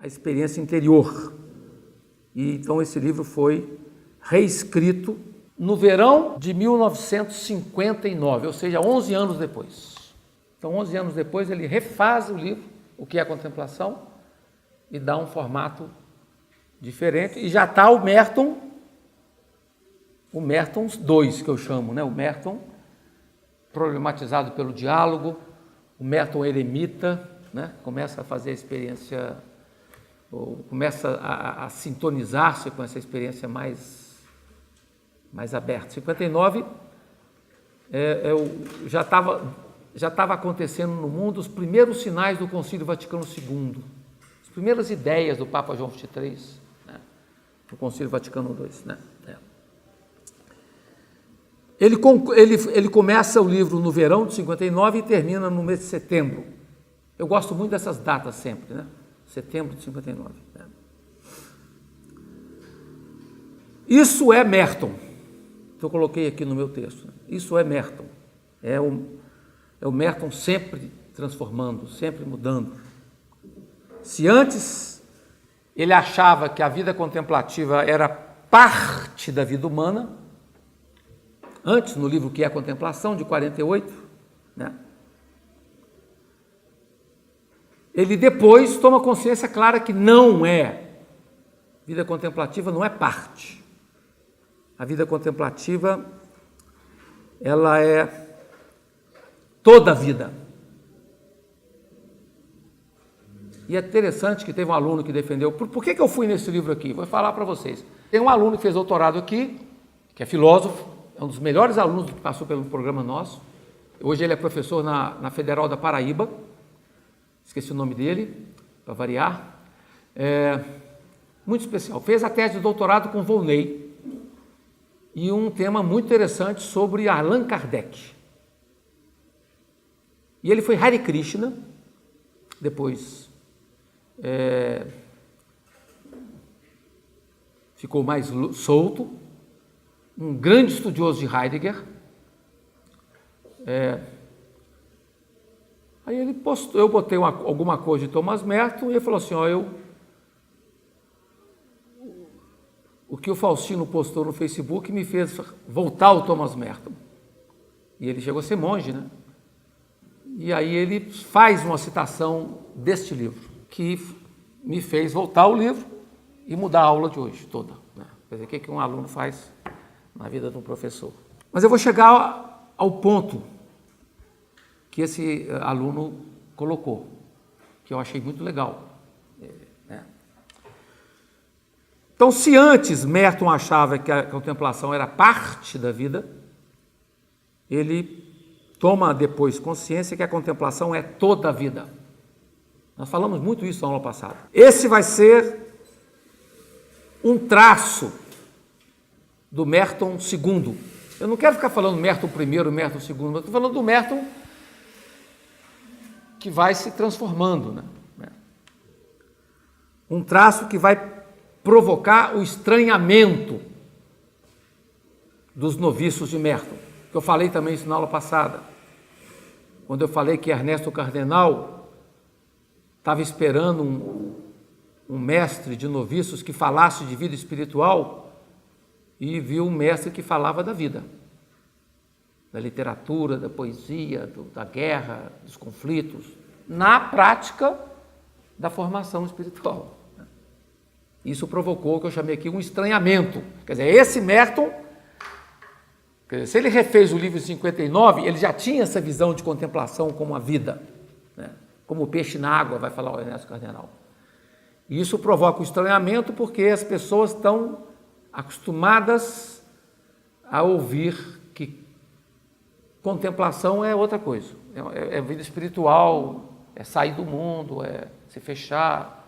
a experiência interior. E então esse livro foi reescrito no verão de 1959, ou seja, 11 anos depois. Então, 11 anos depois, ele refaz o livro, O que é a Contemplação, e dá um formato diferente. E já está o Merton 2, que eu chamo, né? O Merton problematizado pelo diálogo, o Merton eremita, né? Começa a fazer a experiência, ou começa a sintonizar-se com essa experiência mais aberta. 59 já estava acontecendo no mundo os primeiros sinais do Concílio Vaticano II, as primeiras ideias do Papa João XXIII, né? Do Concílio Vaticano II, né? Ele começa o livro no verão de 59 e termina no mês de setembro. Eu gosto muito dessas datas sempre, né? Setembro de 59. Né? Isso é Merton, que eu coloquei aqui no meu texto. Isso é Merton. É o Merton sempre transformando, sempre mudando. Se antes ele achava que a vida contemplativa era parte da vida humana, antes, no livro Que é a Contemplação, de 48, né? Ele depois toma consciência clara que não é. Vida contemplativa não é parte. A vida contemplativa, ela é toda a vida. E é interessante que teve um aluno que defendeu. Por que eu fui nesse livro aqui? Vou falar para vocês. Tem um aluno que fez doutorado aqui, que é filósofo, é um dos melhores alunos que passou pelo programa nosso. Hoje ele é professor na Federal da Paraíba. Esqueci o nome dele, para variar. Muito especial. Fez a tese de doutorado com Volney. E um tema muito interessante sobre Allan Kardec. E ele foi Hare Krishna, depois ficou mais solto, um grande estudioso de Heidegger. Aí ele postou, eu botei alguma coisa de Thomas Merton e ele falou assim, o que o Faustino postou no Facebook me fez voltar ao Thomas Merton. E ele chegou a ser monge, né? E aí ele faz uma citação deste livro, que me fez voltar ao livro e mudar a aula de hoje toda. Né? Quer dizer, o que um aluno faz na vida de um professor. Mas eu vou chegar ao ponto que esse aluno colocou, que eu achei muito legal. Então, se antes Merton achava que a contemplação era parte da vida, ele toma depois consciência que a contemplação é toda a vida. Nós falamos muito isso na aula passada. Esse vai ser um traço do Merton II. Eu não quero ficar falando Merton I, Merton II, mas estou falando do Merton que vai se transformando, né? Um traço que vai provocar o estranhamento dos noviços de Merton, que eu falei também isso na aula passada, quando eu falei que Ernesto Cardenal estava esperando um mestre de noviços que falasse de vida espiritual e viu um mestre que falava da vida, da literatura, da poesia, da guerra, dos conflitos, na prática da formação espiritual. Isso provocou o que eu chamei aqui um estranhamento. Quer dizer, esse Merton, se ele refez o livro em 59, ele já tinha essa visão de contemplação como a vida, né? Como o peixe na água, vai falar o Ernesto Cardenal. E isso provoca o estranhamento porque as pessoas estão acostumadas a ouvir que contemplação é outra coisa, é vida espiritual, é sair do mundo, é se fechar.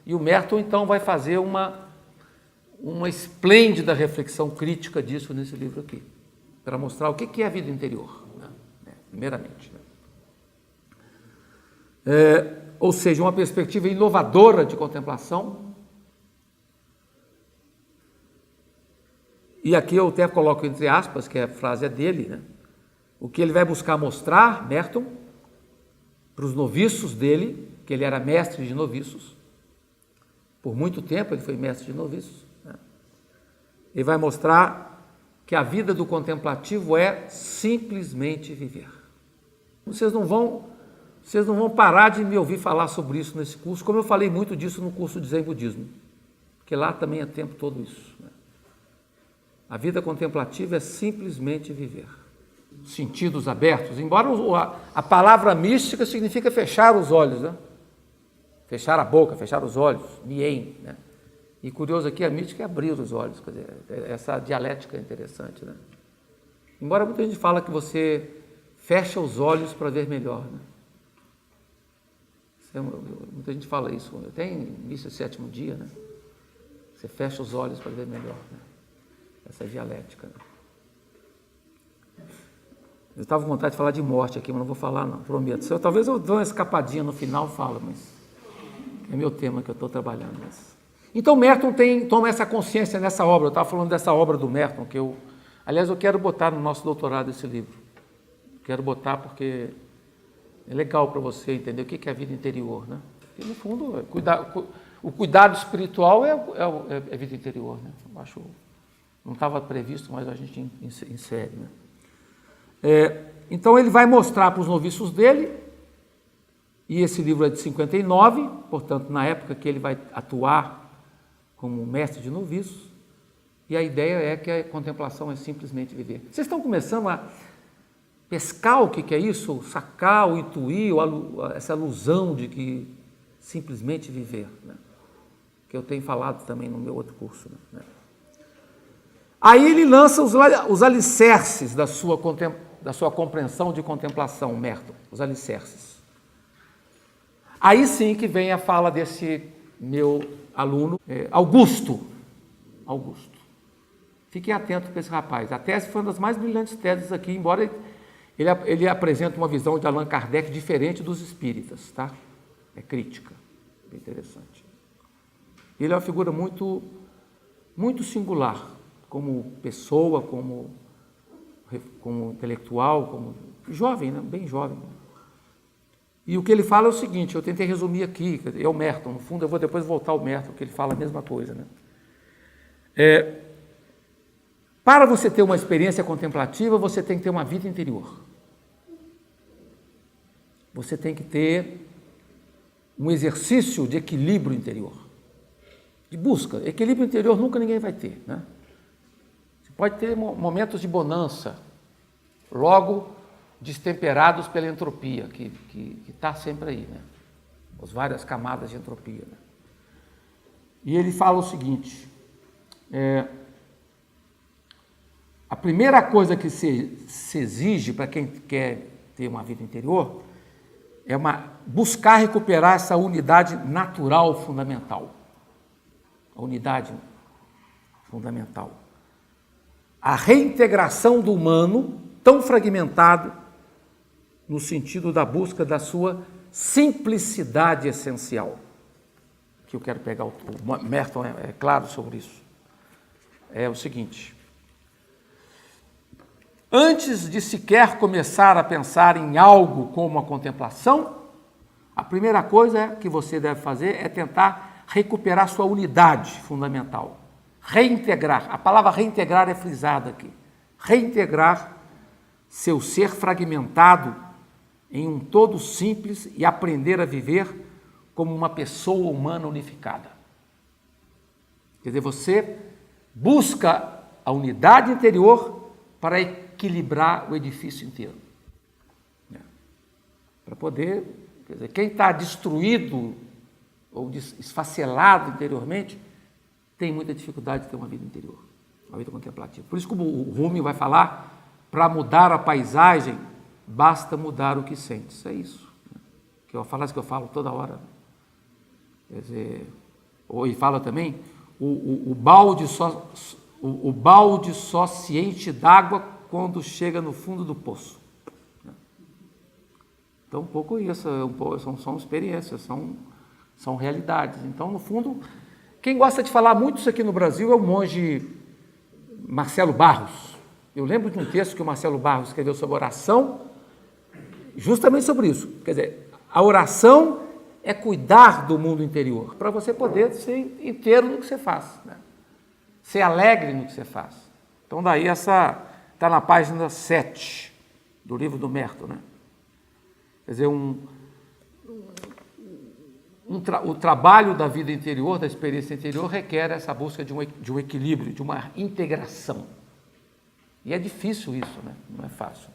E o Merton, então, vai fazer uma esplêndida reflexão crítica disso nesse livro aqui, para mostrar o que é a vida interior, né? Primeiramente. Né? Ou seja, uma perspectiva inovadora de contemplação. E aqui eu até coloco entre aspas, que a frase é dele, né? O que ele vai buscar mostrar, Merton, para os noviços dele, que ele era mestre de noviços, Por muito tempo ele foi mestre de noviços, né? Ele vai mostrar que a vida do contemplativo é simplesmente viver. Vocês não vão parar de me ouvir falar sobre isso nesse curso, como eu falei muito disso no curso de Zen Budismo, porque lá também é tempo todo isso, né? A vida contemplativa é simplesmente viver. Sentidos abertos, embora a palavra mística significa fechar os olhos, né? Fechar a boca, fechar os olhos, mien, né? E curioso aqui, a mística é abrir os olhos, quer dizer, essa dialética é interessante, né? Embora muita gente fala que você fecha os olhos para ver melhor, né? Muita gente fala isso, até em missa sétimo dia, né? Você fecha os olhos para ver melhor, né? Essa dialética, né? Eu estava com vontade de falar de morte aqui, mas não vou falar não, prometo. Talvez eu dê uma escapadinha no final e falo, mas é meu tema que eu estou trabalhando. Então Merton toma essa consciência nessa obra. Eu estava falando dessa obra do Merton, aliás, eu quero botar no nosso doutorado esse livro. Quero botar porque é legal para você entender o que é a vida interior, né? Porque, no fundo, o cuidado espiritual é vida interior, né? Eu acho, não estava previsto, mas a gente insere, né? Então ele vai mostrar para os noviços dele, e esse livro é de 59, portanto, na época que ele vai atuar como mestre de noviços, e a ideia é que a contemplação é simplesmente viver. Vocês estão começando a pescar o que é isso, sacar, ou intuir, essa alusão de que simplesmente viver, né? Que eu tenho falado também no meu outro curso, né? Aí ele lança os alicerces da sua compreensão de contemplação, Merton, os alicerces. Aí sim que vem a fala desse meu aluno, Augusto. Fiquem atentos para esse rapaz. A tese foi uma das mais brilhantes teses aqui, embora ele apresenta uma visão de Allan Kardec diferente dos espíritas, tá? É crítica, bem interessante. Ele é uma figura muito, muito singular, como pessoa, como intelectual, como jovem, né? Bem jovem. E o que ele fala é o seguinte, eu tentei resumir aqui, é o Merton, no fundo eu vou depois voltar ao Merton, que ele fala a mesma coisa, né? Para você ter uma experiência contemplativa, você tem que ter uma vida interior. Você tem que ter um exercício de equilíbrio interior, de busca. Equilíbrio interior nunca ninguém vai ter, né? Você pode ter momentos de bonança, logo destemperados pela entropia, que está sempre aí, né? As várias camadas de entropia, né? E ele fala o seguinte, a primeira coisa que se exige para quem quer ter uma vida interior é buscar recuperar essa unidade natural fundamental. A unidade fundamental. A reintegração do humano tão fragmentado no sentido da busca da sua simplicidade essencial. Que eu quero pegar, o Merton é claro sobre isso. É o seguinte, antes de sequer começar a pensar em algo como a contemplação, a primeira coisa que você deve fazer é tentar recuperar sua unidade fundamental. Reintegrar, a palavra reintegrar é frisada aqui. Reintegrar seu ser fragmentado em um todo simples e aprender a viver como uma pessoa humana unificada. Quer dizer, você busca a unidade interior para equilibrar o edifício inteiro. Para poder, quer dizer, quem está destruído ou esfacelado interiormente, tem muita dificuldade de ter uma vida interior, uma vida contemplativa. Por isso que o Rumi vai falar, para mudar a paisagem, basta mudar o que sentes. É isso. Que é uma frase que eu falo toda hora. Quer dizer, e fala também, o balde só se enche d'água quando chega no fundo do poço. Então, um pouco isso, são experiências, são realidades. Então, no fundo, quem gosta de falar muito isso aqui no Brasil é o monge Marcelo Barros. Eu lembro de um texto que o Marcelo Barros escreveu sobre oração, justamente sobre isso. Quer dizer, a oração é cuidar do mundo interior, para você poder ser inteiro no que você faz, né? Ser alegre no que você faz. Então, daí essa está na página 7 do livro do Merton, né? Quer dizer, o trabalho da vida interior, da experiência interior, requer essa busca de um equilíbrio, de uma integração. E é difícil isso, né? Não é fácil.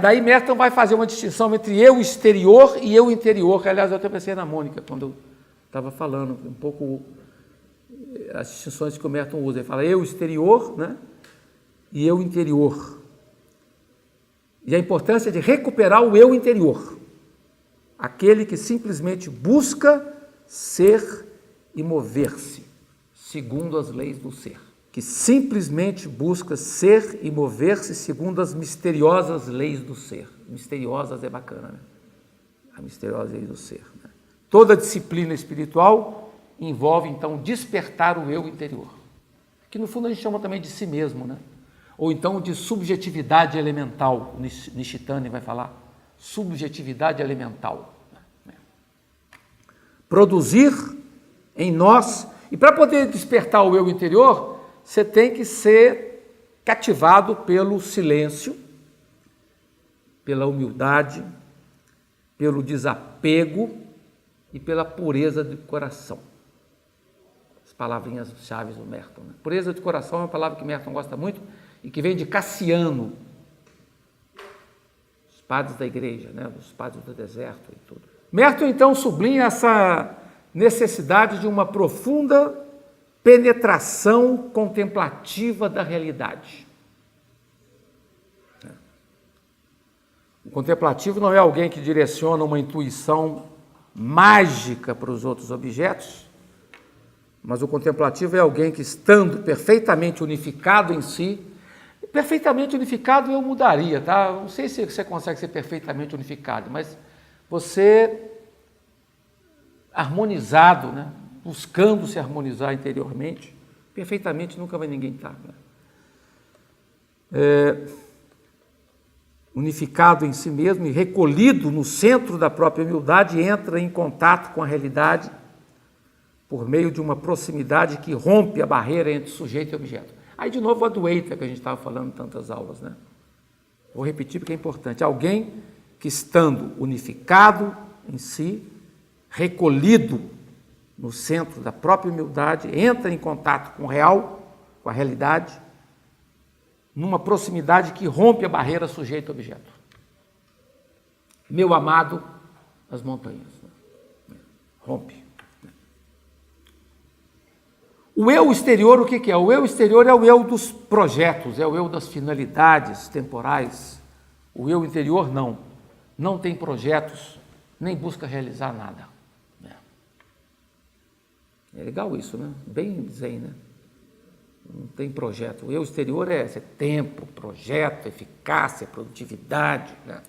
Daí Merton vai fazer uma distinção entre eu exterior e eu interior, que aliás eu até pensei na Mônica, quando eu estava falando um pouco as distinções que o Merton usa. Ele fala eu exterior, né? E eu interior. E a importância de recuperar o eu interior, aquele que simplesmente busca ser e mover-se, segundo as leis do ser. Que simplesmente busca ser e mover-se segundo as misteriosas leis do ser. Misteriosas é bacana, né? A misteriosa lei do ser, né? Toda disciplina espiritual envolve, então, despertar o eu interior, que no fundo a gente chama também de si mesmo, né? Ou então de subjetividade elemental, o Nishitani vai falar, subjetividade elemental. Né? Produzir em nós, e para poder despertar o eu interior, você tem que ser cativado pelo silêncio, pela humildade, pelo desapego e pela pureza de coração. As palavrinhas-chave do Merton. Né? Pureza de coração é uma palavra que Merton gosta muito e que vem de Cassiano, os padres da igreja, né? Os padres do deserto e tudo. Merton, então, sublinha essa necessidade de uma profunda penetração contemplativa da realidade. O contemplativo não é alguém que direciona uma intuição mágica para os outros objetos, mas o contemplativo é alguém que, estando perfeitamente unificado em si, perfeitamente unificado eu mudaria, tá? Não sei se você consegue ser perfeitamente unificado, mas você harmonizado, né? Buscando se harmonizar interiormente, perfeitamente nunca vai ninguém estar. Né? Unificado em si mesmo e recolhido no centro da própria humildade, entra em contato com a realidade por meio de uma proximidade que rompe a barreira entre sujeito e objeto. Aí, de novo, a Adwaita, que a gente estava falando em tantas aulas, né? Vou repetir porque é importante. Alguém que, estando unificado em si, recolhido no centro da própria humildade, entra em contato com o real, com a realidade, numa proximidade que rompe a barreira sujeito-objeto. Meu amado, as montanhas. Rompe. O eu exterior, o que é? O eu exterior é o eu dos projetos, é o eu das finalidades temporais. O eu interior não tem projetos, nem busca realizar nada. É legal isso, né? Bem zen, né? Não tem projeto. O eu exterior é tempo, projeto, eficácia, produtividade, né?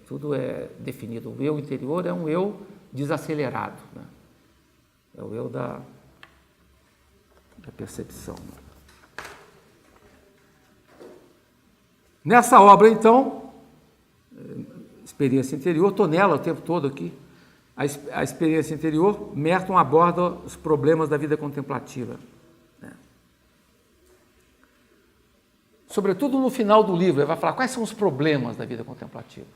Tudo é definido. O eu interior é um eu desacelerado, né? É o eu da percepção. Nessa obra, então, experiência interior, estou nela o tempo todo aqui. A experiência interior, Merton aborda os problemas da vida contemplativa. Né? Sobretudo no final do livro, ele vai falar quais são os problemas da vida contemplativa.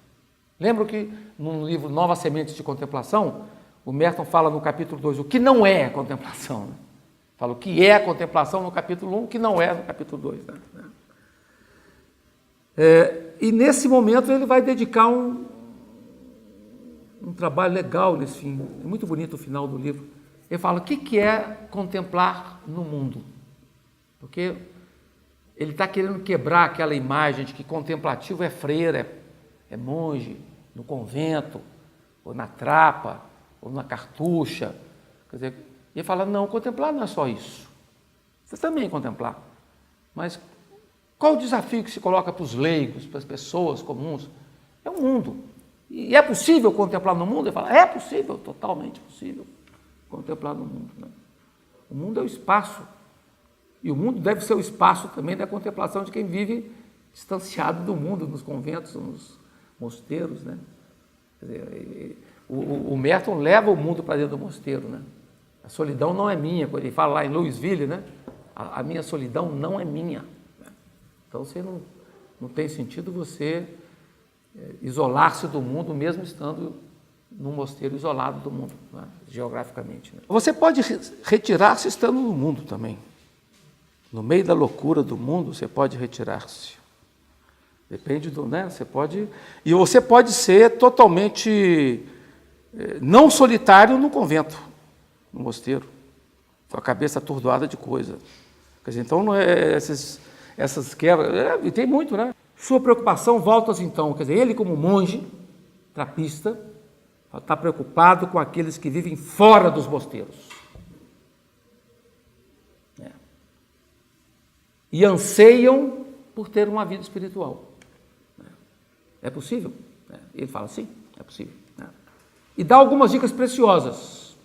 Lembro que no livro Novas Sementes de Contemplação, o Merton fala no capítulo 2 o que não é a contemplação. Né? Fala o que é a contemplação no capítulo 1, o que não é no capítulo 2. Né? E nesse momento ele vai dedicar um trabalho legal nesse fim. É muito bonito o final do livro. Ele fala o que é contemplar no mundo. Porque ele está querendo quebrar aquela imagem de que contemplativo é freira, é monge, no convento, ou na trapa, ou na cartucha. Quer dizer, ele fala, não, contemplar não é só isso. Você também é contemplar. Mas qual o desafio que se coloca para os leigos, para as pessoas comuns? É o mundo. E é possível contemplar no mundo? Ele fala, é possível, totalmente possível contemplar no mundo. Né? O mundo é o espaço. E o mundo deve ser o espaço também da contemplação de quem vive distanciado do mundo, nos conventos, nos mosteiros. Né? Quer dizer, o Merton leva o mundo para dentro do mosteiro, né? A solidão não é minha, quando ele fala lá em Louisville, né? A minha solidão não é minha. Então, você não tem sentido você isolar-se do mundo, mesmo estando num mosteiro isolado do mundo, né? Geograficamente. Né? Você pode retirar-se estando no mundo também. No meio da loucura do mundo, você pode retirar-se. Depende do, né? Você pode... E você pode ser totalmente não solitário no convento, no mosteiro, com a cabeça atordoada de coisa. Quer dizer, então, não é essas quebras... E tem muito, né? Sua preocupação volta-se então, quer dizer, ele como monge, trapista, está preocupado com aqueles que vivem fora dos mosteiros. E anseiam por ter uma vida espiritual. É possível? Ele fala, sim, é possível. E dá algumas dicas preciosas.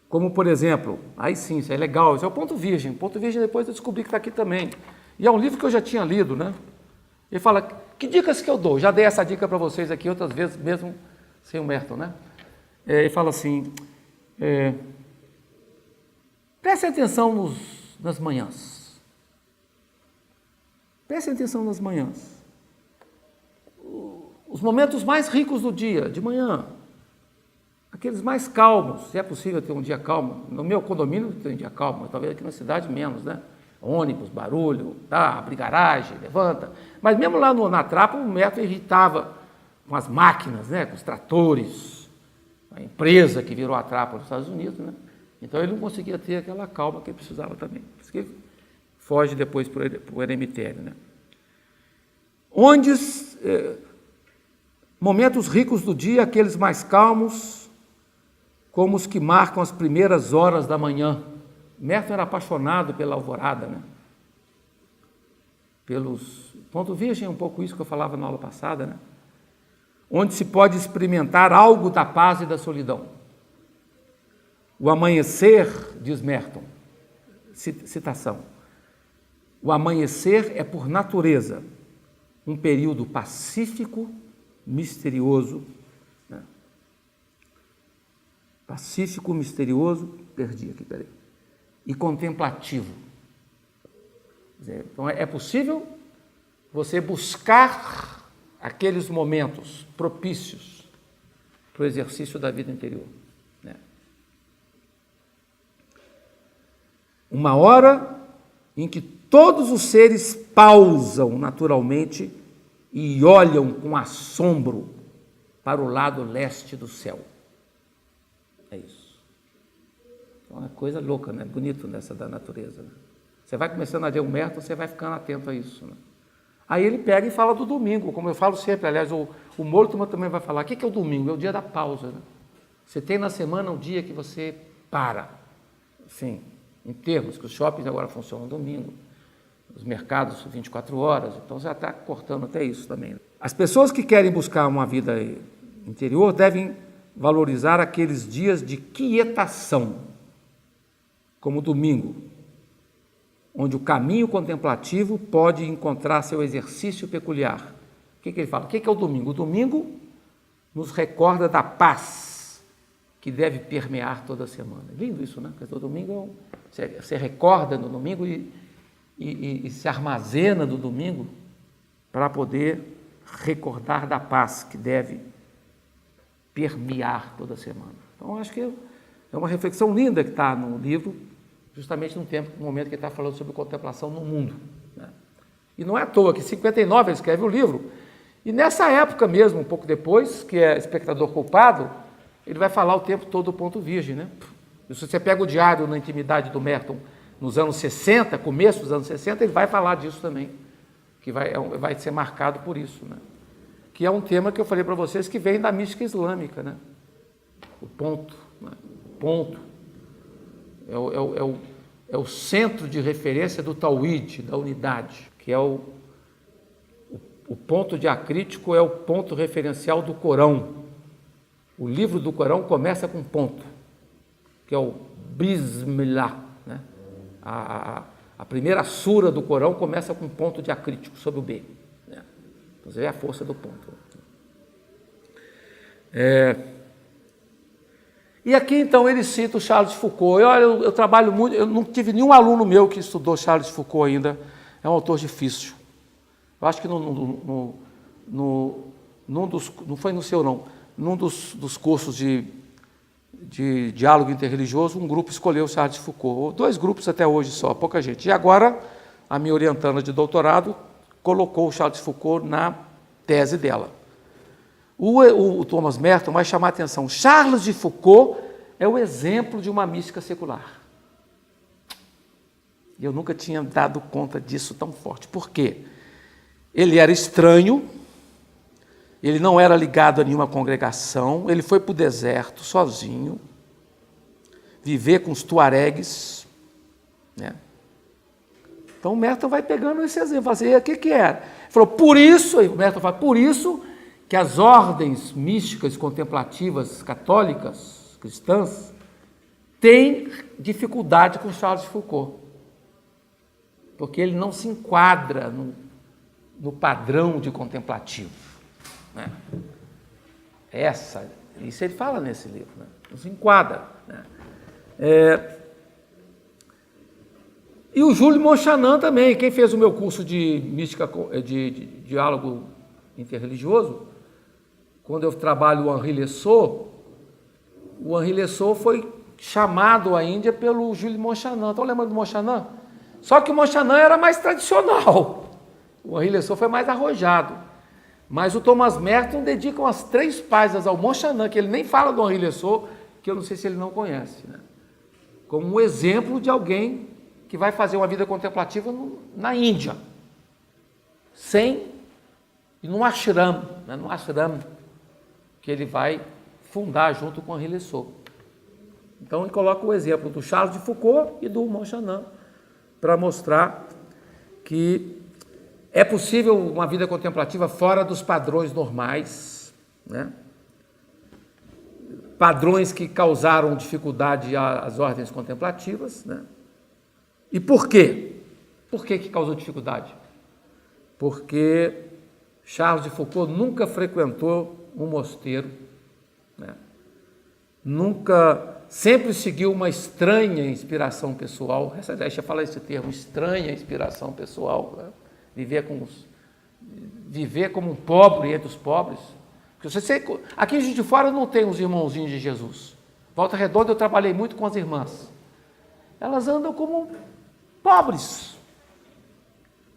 Como, por exemplo, aí sim, isso é legal, isso é o Ponto Virgem. O Ponto Virgem depois eu descobri que está aqui também. E é um livro que eu já tinha lido, né? Ele fala, que dicas que eu dou? Já dei essa dica para vocês aqui outras vezes, mesmo sem o Merton, né? Ele fala assim, prestem atenção nas manhãs. Prestem atenção nas manhãs. Os momentos mais ricos do dia, de manhã. Aqueles mais calmos, se é possível ter um dia calmo. No meu condomínio tem um dia calmo, mas talvez aqui na cidade menos, né? Ônibus, barulho, tá, abre garagem, levanta. Mas mesmo lá na Trapa, o Merton irritava com as máquinas, né? Com os tratores, a empresa que virou a Trapa nos Estados Unidos, né? Então ele não conseguia ter aquela calma que ele precisava também. Por isso que ele foge depois para o eremitério, né? Momentos ricos do dia, aqueles mais calmos, como os que marcam as primeiras horas da manhã. Merton era apaixonado pela alvorada, né? Ponto Virgem é um pouco isso que eu falava na aula passada, né? Onde se pode experimentar algo da paz e da solidão. O amanhecer, diz Merton, citação, o amanhecer é por natureza um período pacífico, misterioso, né? Pacífico, misterioso, perdi aqui, peraí, e contemplativo. Então é possível você buscar aqueles momentos propícios para o exercício da vida interior, né? Uma hora em que todos os seres pausam naturalmente e olham com assombro para o lado leste do céu. É isso. É uma coisa louca, né? Bonito nessa da natureza, né? Você vai começando a ver o Merton, você vai ficando atento a isso, né? Aí ele pega e fala do domingo, como eu falo sempre, aliás, o Moltmann também vai falar, o que é o domingo? É o dia da pausa, né? Você tem na semana um dia que você para, assim, em termos que os shoppings agora funcionam domingo, os mercados 24 horas, então já está cortando até isso também. As pessoas que querem buscar uma vida interior devem valorizar aqueles dias de quietação, como o domingo, onde o caminho contemplativo pode encontrar seu exercício peculiar. O que ele fala? O que é o domingo? O domingo nos recorda da paz que deve permear toda a semana. Lindo isso, né? Porque o domingo você recorda no domingo e se armazena do domingo para poder recordar da paz que deve permear toda a semana. Então, acho que é uma reflexão linda que está no livro, justamente no momento que ele está falando sobre contemplação no mundo, né? E não é à toa que em 59 ele escreve o livro, e nessa época mesmo, um pouco depois, que é Espectador Culpado, ele vai falar o tempo todo do Ponto Virgem, né? E se você pega o diário na intimidade do Merton nos anos 60, começo dos anos 60, ele vai falar disso também, que vai ser marcado por isso, né? Que é um tema que eu falei para vocês que vem da mística islâmica, né? O ponto, né? O ponto é o centro de referência do Tawhid, da unidade, que é o ponto diacrítico, é o ponto referencial do Corão. O livro do Corão começa com ponto, que é o Bismillah, né? A primeira sura do Corão começa com ponto diacrítico sobre o B, né? Então, é a força do ponto. E aqui então ele cita o Charles de Foucault. Eu trabalho muito, eu não tive nenhum aluno meu que estudou Charles de Foucault ainda. É um autor difícil. Eu acho que num dos, não foi no seu não, num dos cursos de diálogo interreligioso, um grupo escolheu Charles de Foucault. 2 grupos até hoje só, pouca gente. E agora, a minha orientanda de doutorado colocou o Charles de Foucault na tese dela. O Thomas Merton vai chamar a atenção. Charles de Foucault é o exemplo de uma mística secular. Eu nunca tinha dado conta disso tão forte. Por quê? Ele era estranho, ele não era ligado a nenhuma congregação, ele foi para o deserto sozinho, viver com os tuaregues, né? Então o Merton vai pegando esse exemplo, assim, o que era? Ele falou, por isso, o Merton fala, por isso que as ordens místicas contemplativas católicas, cristãs, têm dificuldade com Charles de Foucault, porque ele não se enquadra no padrão de contemplativo, né? Isso ele fala nesse livro, né? Não se enquadra, né? E o Júlio Monchanan também, quem fez o meu curso de mística, de diálogo interreligioso, quando eu trabalho o Henri Lessot foi chamado à Índia pelo Júlio Monchanan. Estão lembrando do Monchanan? Só que o Monchanan era mais tradicional, o Henri Lessot foi mais arrojado. Mas o Thomas Merton dedica umas 3 páginas ao Monchanan, que ele nem fala do Henri Lessot, que eu não sei se ele não conhece, né? Como um exemplo de alguém que vai fazer uma vida contemplativa na Índia, num ashram, né? Num ashram que ele vai fundar junto com Henri Lessot. Então ele coloca o exemplo do Charles de Foucault e do Monchanan para mostrar que é possível uma vida contemplativa fora dos padrões normais, né? Padrões que causaram dificuldade às ordens contemplativas, né? E por quê? Por que causou dificuldade? Porque Charles de Foucault nunca frequentou um mosteiro, né? Sempre seguiu uma estranha inspiração pessoal. Deixa eu falar esse termo, estranha inspiração pessoal, né? Viver como um pobre entre os pobres. Porque aqui em Juiz de Fora não tem os irmãozinhos de Jesus. Volta Redonda eu trabalhei muito com as irmãs. Elas andam como pobres,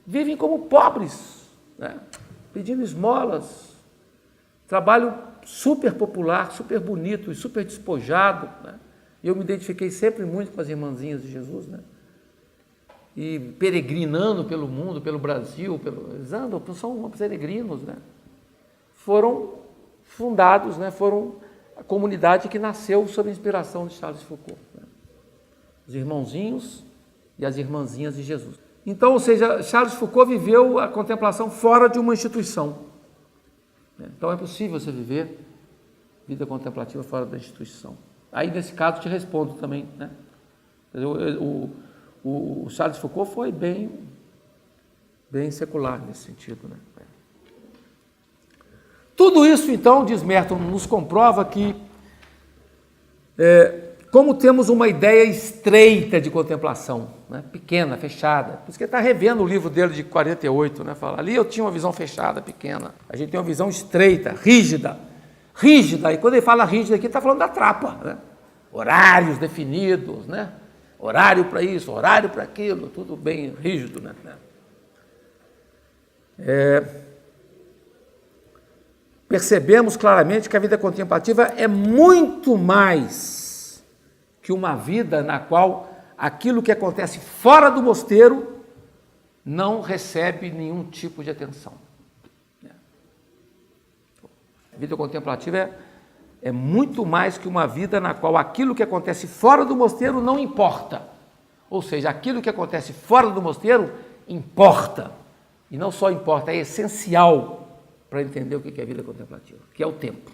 vivem como pobres, né? Pedindo esmolas, trabalho super popular, super bonito e super despojado, né? Eu me identifiquei sempre muito com as irmãzinhas de Jesus, né? E peregrinando pelo mundo, pelo Brasil, eles andam, são peregrinos, né? Foram fundados, né? Foram a comunidade que nasceu sob a inspiração de Charles de Foucault, né? Os irmãozinhos e as irmãzinhas de Jesus. Então, ou seja, Charles de Foucault viveu a contemplação fora de uma instituição. Então é possível você viver vida contemplativa fora da instituição. Aí, nesse caso, te respondo também, né? O Charles de Foucault foi bem secular nesse sentido, né? Tudo isso, então, diz Merton, nos comprova que, como temos uma ideia estreita de contemplação, né? Pequena, fechada, por isso que ele está revendo o livro dele de 48, né? Fala, ali eu tinha uma visão fechada, pequena, a gente tem uma visão estreita, rígida, e quando ele fala rígida aqui, está falando da trapa, né? Horários definidos, né? Horário para isso, horário para aquilo, tudo bem rígido, né? Percebemos claramente que a vida contemplativa é muito mais que uma vida na qual aquilo que acontece fora do mosteiro não recebe nenhum tipo de atenção. A vida contemplativa é muito mais que uma vida na qual aquilo que acontece fora do mosteiro não importa. Ou seja, aquilo que acontece fora do mosteiro importa. E não só importa, é essencial para entender o que é vida contemplativa, que é o tempo,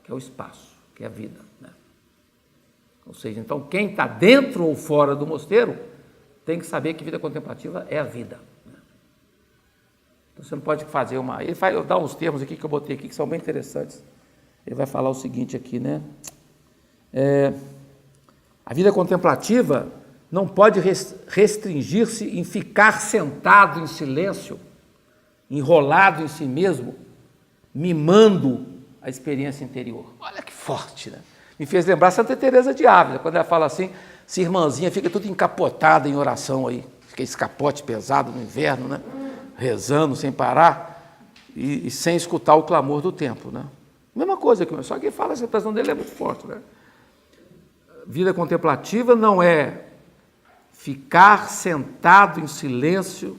que é o espaço, que é a vida, né? Ou seja, então quem está dentro ou fora do mosteiro tem que saber que vida contemplativa é a vida, né? Então você não pode fazer ele vai dar uns termos aqui que eu botei aqui que são bem interessantes. ele vai falar o seguinte aqui, né? A vida contemplativa não pode restringir-se em ficar sentado em silêncio, enrolado em si mesmo, mimando a experiência interior. Olha que forte, né? Me fez lembrar Santa Teresa de Ávila, quando ela fala assim, se irmãzinha fica tudo encapotada em oração aí, fica esse capote pesado no inverno, né? Rezando sem parar e sem escutar o clamor do templo, né? Mesma coisa que só que fala, essa expressão dele é muito forte, né? Vida contemplativa não é ficar sentado em silêncio.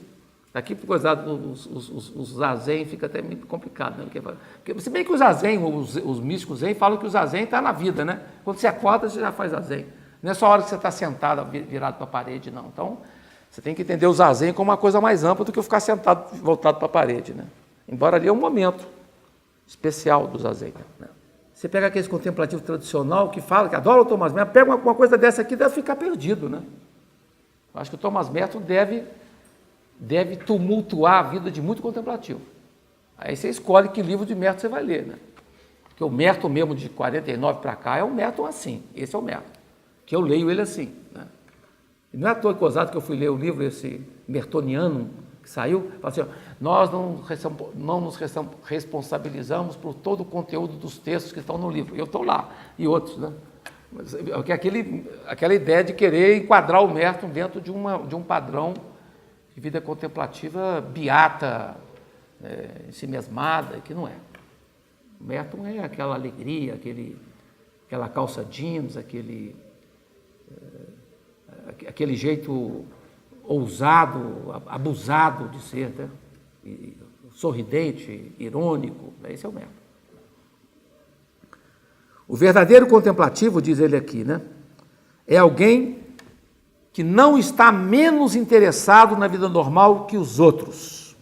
Daqui por coisa os zazen fica até muito complicado, né? Porque, se bem que o zazen, os místicos zen, falam que o zazen está na vida, né? Quando você acorda, você já faz zazen. Não é só a hora que você está sentado, virado para a parede, não. Então, você tem que entender o zazen como uma coisa mais ampla do que eu ficar sentado, voltado para a parede, né? Embora ali é um momento especial do zazen, né? Você pega aquele contemplativo tradicional que fala, que adora o Thomas Merton, pega uma coisa dessa aqui, deve ficar perdido, né? Eu acho que o Thomas Merton deve tumultuar a vida de muito contemplativo. Aí você escolhe que livro de Merton você vai ler, né? Porque o Merton mesmo de 49 para cá é um Merton assim, esse é o Merton, que eu leio ele assim, né? E não é à toa que eu fui ler o livro, esse Mertoniano, que saiu, fala assim, ó, nós não nos responsabilizamos por todo o conteúdo dos textos que estão no livro. Eu estou lá, e outros, né? Mas, aquela ideia de querer enquadrar o Merton dentro de um padrão de vida contemplativa beata, ensimesmada, que não é. O Merton é aquela alegria, aquela calça jeans, aquele jeito ousado, abusado de ser, né? Sorridente, irônico, esse é o Merton. O verdadeiro contemplativo, diz ele aqui, né, é alguém que não está menos interessado na vida normal que os outros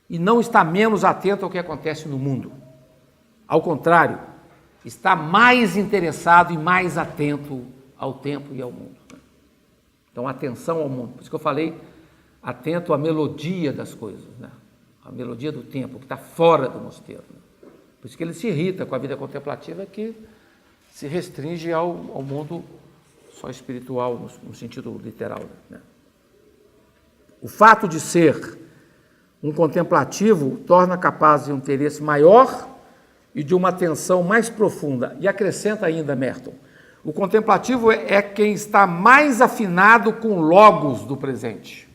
e não está menos atento ao que acontece no mundo. Ao contrário, está mais interessado e mais atento ao tempo e ao mundo. Então, atenção ao mundo. Por isso que eu falei, atento à melodia das coisas, né? A melodia do tempo, que está fora do mosteiro. Né? Por isso que ele se irrita com a vida contemplativa, que se restringe ao mundo só espiritual, no sentido literal. Né? O fato de ser um contemplativo torna capaz de um interesse maior e de uma atenção mais profunda. E acrescenta ainda Merton, o contemplativo é quem está mais afinado com o logos do presente.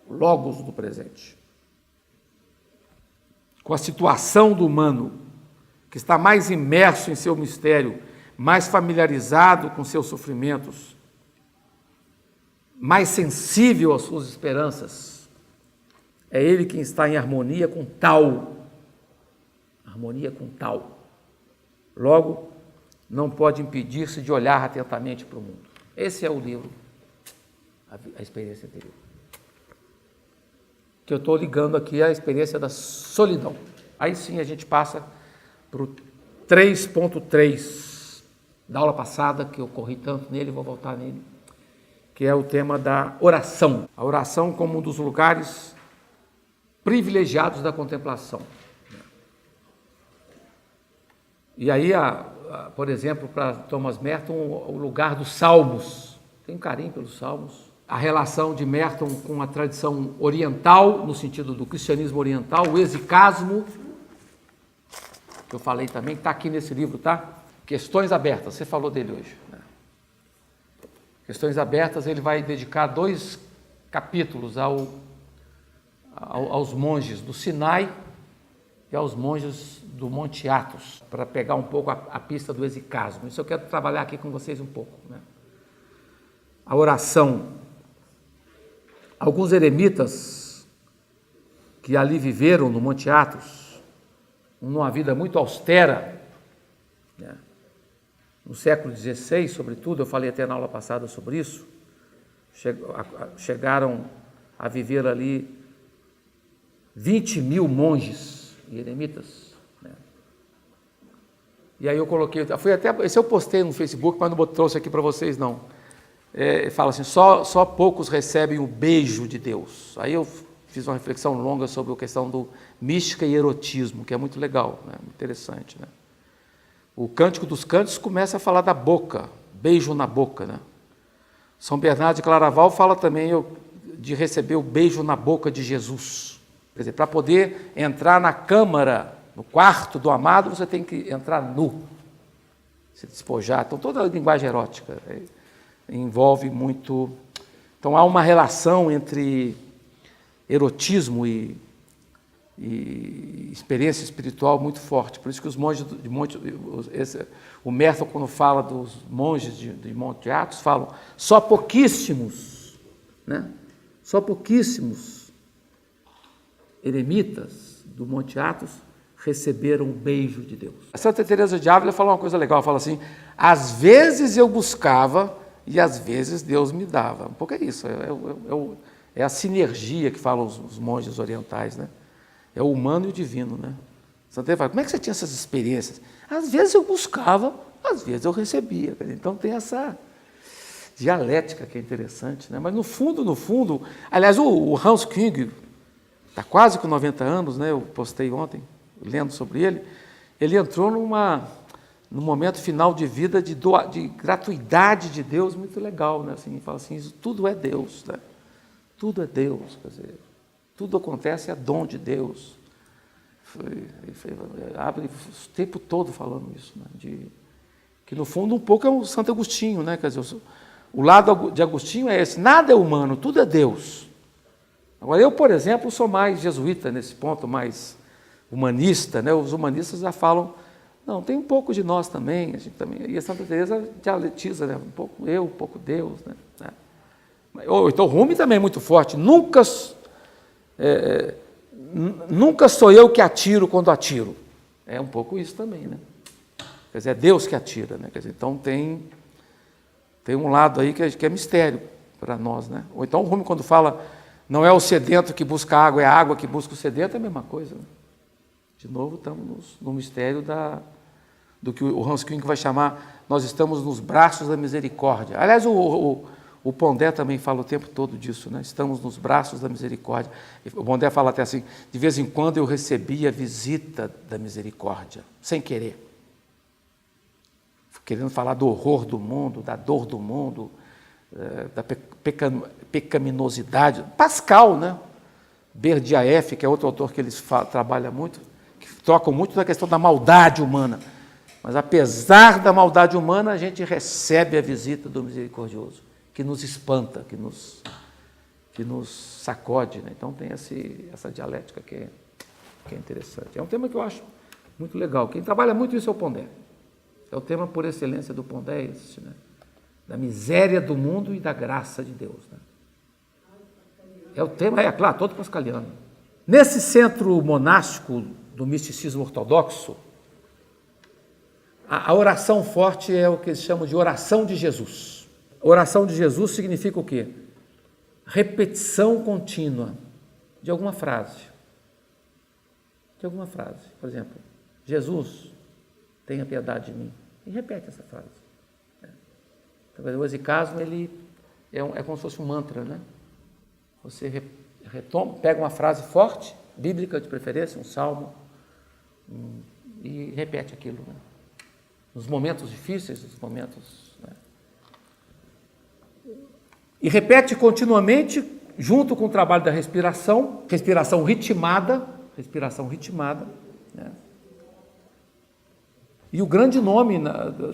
O logos do presente. Com a situação do humano, que está mais imerso em seu mistério, mais familiarizado com seus sofrimentos, mais sensível às suas esperanças. É ele quem está em harmonia com tal. Harmonia com tal. Logo, não pode impedir-se de olhar atentamente para o mundo. Esse é o livro, a experiência interior. Que eu estou ligando aqui à experiência da solidão. Aí sim a gente passa para o 3.3 da aula passada, que eu corri tanto nele, vou voltar nele, que é o tema da oração. A oração como um dos lugares privilegiados da contemplação. E aí, por exemplo, para Thomas Merton, o lugar dos salmos. Tem um carinho pelos salmos. A relação de Merton com a tradição oriental, no sentido do cristianismo oriental, o exicasmo, que eu falei também, que está aqui nesse livro, tá? Questões Abertas, você falou dele hoje. Né? Questões Abertas, ele vai dedicar 2 capítulos aos monges do Sinai e aos monges do Monte Athos, para pegar um pouco a pista do exicasmo. Isso eu quero trabalhar aqui com vocês um pouco. Né? A oração. Alguns eremitas que ali viveram no Monte Athos, numa vida muito austera, né? No século XVI, sobretudo, eu falei até na aula passada sobre isso, chegaram a viver ali 20 mil monges e eremitas. Né? E aí eu coloquei, esse eu postei no Facebook, mas não trouxe aqui para vocês não. Fala assim, só poucos recebem o beijo de Deus. Aí eu fiz uma reflexão longa sobre a questão do mística e erotismo, que é muito legal, né? Interessante, né? O Cântico dos Cânticos começa a falar da boca, beijo na boca, né? São Bernardo de Claraval fala também de receber o beijo na boca de Jesus. Quer dizer, para poder entrar na câmara, no quarto do amado, você tem que entrar nu, se despojar. Então, toda a linguagem erótica envolve muito... Então, há uma relação entre erotismo e experiência espiritual muito forte. Por isso que os monges de Monte... O Merton, quando fala dos monges de Monte Athos, falam só pouquíssimos, né? Só pouquíssimos eremitas do Monte Athos receberam o beijo de Deus. A Santa Teresa de Ávila fala uma coisa legal, ela fala assim, às vezes eu buscava e às vezes Deus me dava. Um pouco é isso, é a sinergia que falam os monges orientais, né? É o humano e o divino, né? Santa Teresa fala, como é que você tinha essas experiências? Às vezes eu buscava, às vezes eu recebia. Então tem essa dialética que é interessante, né? Mas no fundo, aliás, o Hans Küng está quase com 90 anos, né? Eu postei ontem, lendo sobre ele, ele entrou num momento final de vida de gratuidade de Deus muito legal, né? Assim, fala assim, isso tudo é Deus, né? Tudo é Deus, quer dizer, tudo acontece, é dom de Deus. Abre o tempo todo falando isso, né? Que no fundo um pouco é o Santo Agostinho, né? Quer dizer, o lado de Agostinho é esse, nada é humano, tudo é Deus. Agora eu, por exemplo, sou mais jesuíta nesse ponto, mais humanista, né? Os humanistas já falam, não, tem um pouco de nós também, a gente também, e a Santa Teresa dialetiza, né? Um pouco eu, um pouco Deus, né? Então o Rumi também é muito forte, nunca sou eu que atiro quando atiro. É um pouco isso também, né? Quer dizer, é Deus que atira, né? Quer dizer, então tem um lado aí que é mistério para nós, né? Ou então o Rumi, quando fala, não é o sedento que busca água, é a água que busca o sedento, é a mesma coisa, né? De novo, estamos no mistério do que o Hans Küng vai chamar, nós estamos nos braços da misericórdia. Aliás, o Pondé também fala o tempo todo disso, né? Estamos nos braços da misericórdia. O Pondé fala até assim, de vez em quando eu recebi a visita da misericórdia, sem querer. Querendo falar do horror do mundo, da dor do mundo, da pecaminosidade. Pascal, né? Berdyaev, que é outro autor que eles trabalham muito, que trocam muito na questão da maldade humana. Mas apesar da maldade humana, a gente recebe a visita do misericordioso, que nos espanta, que nos sacode, né? Então tem essa dialética que é interessante. É um tema que eu acho muito legal. Quem trabalha muito isso é o Pondé. É o tema por excelência do Pondé, esse, né? Da miséria do mundo e da graça de Deus, né? É o tema, claro, todo pascaliano. Nesse centro monástico do misticismo ortodoxo, a oração forte é o que eles chamam de oração de Jesus. Oração de Jesus significa o quê? Repetição contínua de alguma frase. De alguma frase. Por exemplo, Jesus, tenha piedade de mim. E repete essa frase. Então, o exicasmo, ele é como se fosse um mantra, né? Você retoma, pega uma frase forte, bíblica de preferência, um salmo, e repete aquilo, né? Nos momentos difíceis, nos momentos... Né? E repete continuamente, junto com o trabalho da respiração ritmada, né? E o grande nome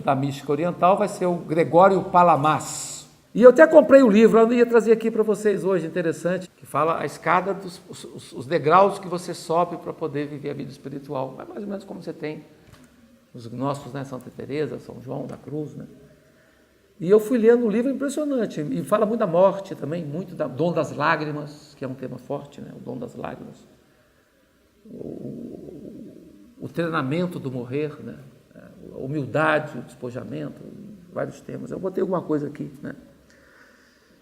da mística oriental vai ser o Gregório Palamas. E eu até comprei o livro, eu ia trazer aqui para vocês hoje, interessante, que fala a escada, os degraus que você sobe para poder viver a vida espiritual. É mais ou menos como você tem os gnósticos, né? Santa Teresa, São João da Cruz, né? E eu fui lendo um livro impressionante, e fala muito da morte também, muito do dom das lágrimas, que é um tema forte, né? O dom das lágrimas. O treinamento do morrer, né? A humildade, o despojamento, vários temas. Eu botei alguma coisa aqui, né?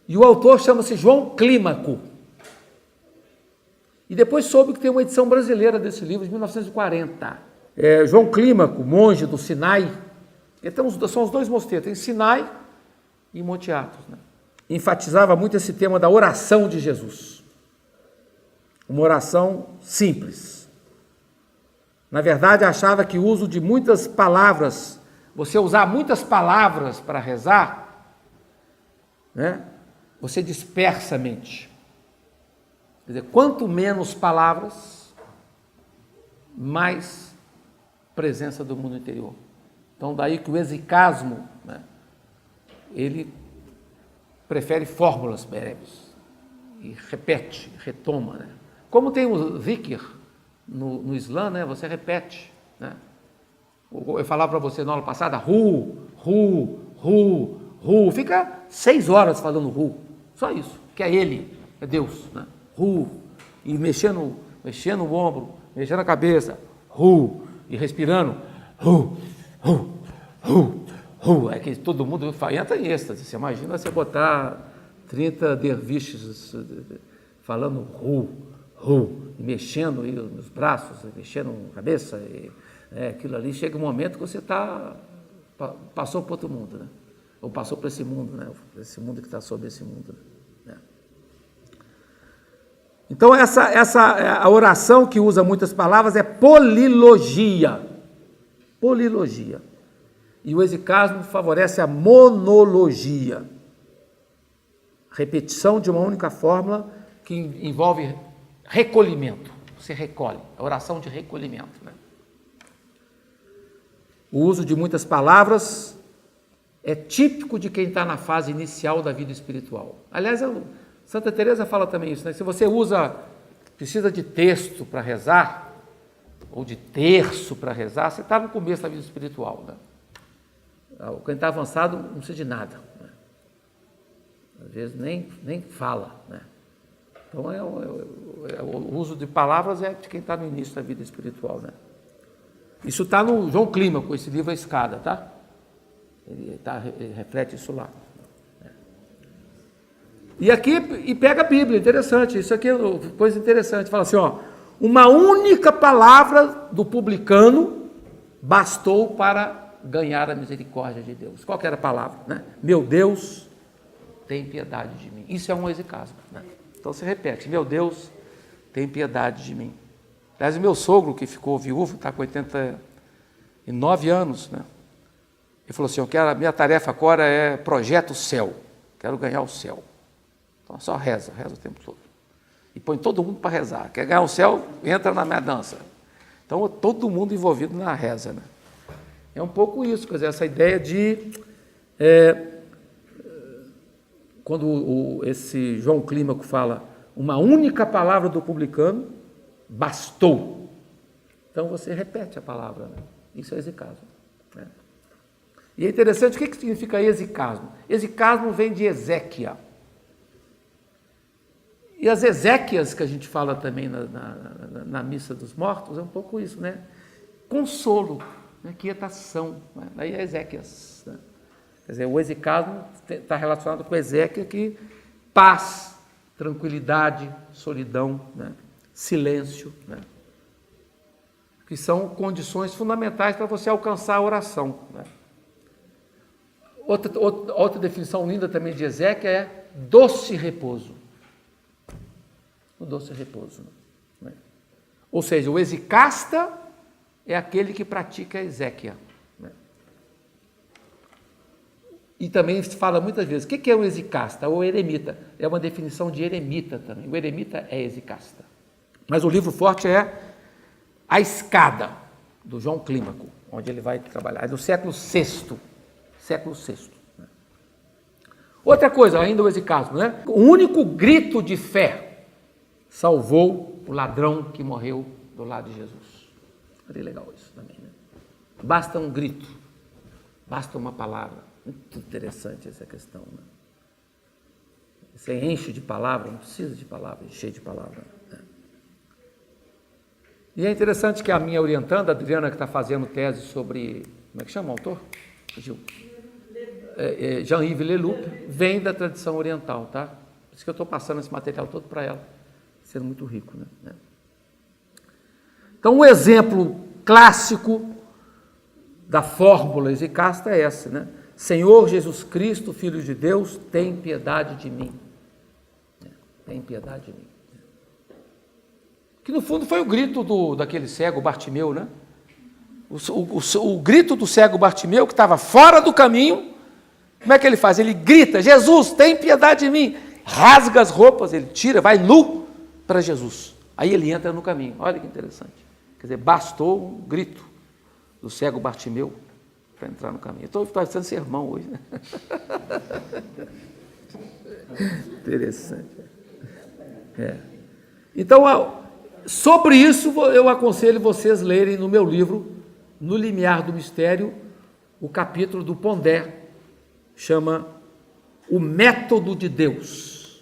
E o autor chama-se João Clímaco. E depois soube que tem uma edição brasileira desse livro, de 1940. João Clímaco, monge do Sinai. Então, são os dois mosteiros, tem Sinai e Monte Athos, né? Enfatizava muito esse tema da oração de Jesus. uma oração simples. Na verdade, achava que o uso de muitas palavras, você usar muitas palavras para rezar, né, você dispersa a mente. Quer dizer, quanto menos palavras, mais presença do mundo interior. Então, daí que o exicasmo, né, ele prefere fórmulas breves e repete, retoma, né? Como tem o zikr no Islã, né, você repete, né? Eu falava para você na aula passada, fica 6 horas falando só isso, que é ele, é Deus, né? E mexendo o ombro, mexendo a cabeça, e respirando, é que todo mundo entra em êxtase. Você imagina você botar 30 derviches falando e mexendo nos braços, mexendo a cabeça, aquilo ali, chega um momento que você passou para outro mundo, né? Ou passou para esse mundo, né? Esse mundo que está sobre esse mundo, né? Então, a oração que usa muitas palavras é polilogia. Polilogia. E o exicasmo favorece a monologia. Repetição de uma única fórmula que envolve recolhimento. Você recolhe. A oração de recolhimento, né? O uso de muitas palavras é típico de quem está na fase inicial da vida espiritual. Aliás, Santa Teresa fala também isso, né? Se você precisa de texto para rezar, ou de terço para rezar, você está no começo da vida espiritual, né? Quem está avançado não precisa de nada, né? Às vezes nem fala, né? Então, o uso de palavras é de quem está no início da vida espiritual, né? Isso está no João Clímaco, esse livro A Escada, tá? Ele reflete isso lá. E aqui, pega a Bíblia, interessante, isso aqui é coisa interessante, fala assim, uma única palavra do publicano bastou para ganhar a misericórdia de Deus. Qual que era a palavra, né? Meu Deus, tem piedade de mim. Isso é um exicasmo, né? Então você repete, meu Deus, tem piedade de mim. Aliás, o meu sogro, que ficou viúvo, está com 89 anos, né? Ele falou assim, a minha tarefa agora é projeto céu, quero ganhar o céu. Então só reza o tempo todo. E põe todo mundo para rezar. Quer ganhar o céu, entra na minha dança. Então todo mundo envolvido na reza, né? É um pouco isso, quer dizer, essa ideia de... quando esse João Clímaco fala, uma única palavra do publicano bastou. Então você repete a palavra, né? Isso é exicasmo, né? E é interessante, o que significa exicasmo? Exicasmo vem de Ezequia. E as exéquias que a gente fala também na missa dos mortos, é um pouco isso, né? Consolo, né? Quietação, né? Daí é exéquias, né? Quer dizer, o exicasmo está relacionado com Ezequia, que paz, tranquilidade, solidão, né? Silêncio, né? Que são condições fundamentais para você alcançar a oração, né? Outra definição linda também de Ezequia é doce repouso. O doce repouso, né? Ou seja, o exicasta é aquele que pratica a exéquia, né? E também se fala muitas vezes, o que é o exicasta ou eremita? É uma definição de eremita também. O eremita é exicasta. Mas o livro forte é A Escada, do João Clímaco, onde ele vai trabalhar. É do século VI. Né? Outra coisa, ainda o exicasmo, né? O único grito de fé salvou o ladrão que morreu do lado de Jesus. Olha, legal isso também, né? Basta um grito, basta uma palavra. Muito interessante essa questão, né? Você enche de palavra, não precisa de palavra, encher de palavra, né? E é interessante que a minha orientanda, a Adriana, que está fazendo tese sobre, como é que chama o autor? Gil. Jean-Yves Leloup, vem da tradição oriental, tá? Por isso que eu estou passando esse material todo para ela, sendo muito rico, né? Então, o exemplo clássico da fórmula exicasta é essa, né? Senhor Jesus Cristo, Filho de Deus, tem piedade de mim. Tem piedade de mim. Que no fundo foi o grito daquele cego Bartimeu, né? O grito do cego Bartimeu, que estava fora do caminho, como é que ele faz? Ele grita: Jesus, tem piedade de mim. Rasga as roupas, ele tira, vai nu para Jesus. Aí ele entra no caminho. Olha que interessante. Quer dizer, bastou um grito do cego Bartimeu para entrar no caminho. Estou fazendo sermão hoje, né? Interessante. Então, sobre isso, eu aconselho vocês lerem no meu livro, No Limiar do Mistério, o capítulo do Pondé, chama O Método de Deus,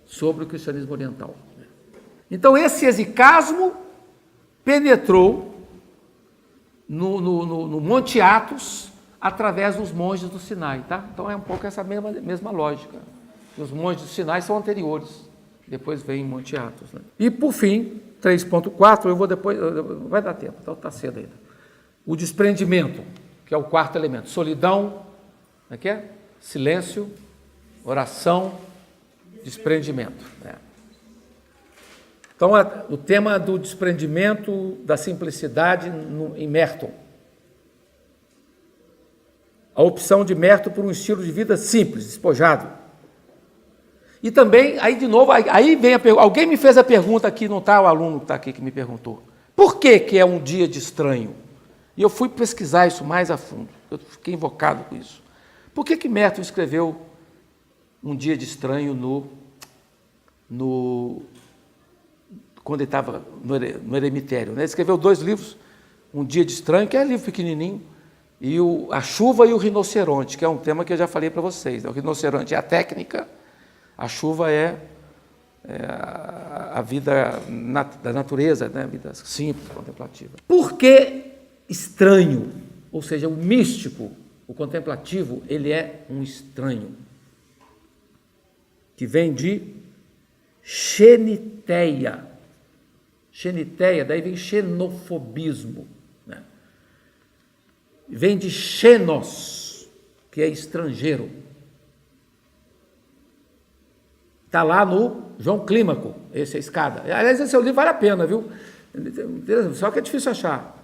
sobre o cristianismo oriental. Então, esse exicasmo penetrou no Monte Athos através dos monges do Sinai, tá? Então, é um pouco essa mesma lógica. Os monges do Sinai são anteriores, depois vem Monte Athos, né? E, por fim, 3.4, eu vou depois, vai dar tempo, então está cedo ainda. O desprendimento, que é o quarto elemento. Solidão, como é que é? Silêncio, oração, desprendimento. Então, o tema do desprendimento, da simplicidade em Merton. A opção de Merton por um estilo de vida simples, despojado. E também, aí de novo, aí vem a pergunta. Alguém me fez a pergunta aqui, não está o aluno que está aqui que me perguntou. Por que é um dia de estranho? E eu fui pesquisar isso mais a fundo. Eu fiquei invocado com isso. Por que Merton escreveu um dia de estranho quando ele estava no eremitério, né? Ele escreveu 2 livros, Um Dia de Estranho, que é livro pequenininho, e A Chuva e o Rinoceronte, que é um tema que eu já falei para vocês. O rinoceronte é a técnica, a chuva é a vida da natureza, né? A vida simples, contemplativa. Por que estranho? Ou seja, o místico, o contemplativo, ele é um estranho, que vem de xeniteia. Xeniteia, daí vem xenofobismo, né? Vem de xenos, que é estrangeiro. Está lá no João Clímaco, esse é a escada. Aliás, esse livro vale a pena, viu? Só que é difícil achar.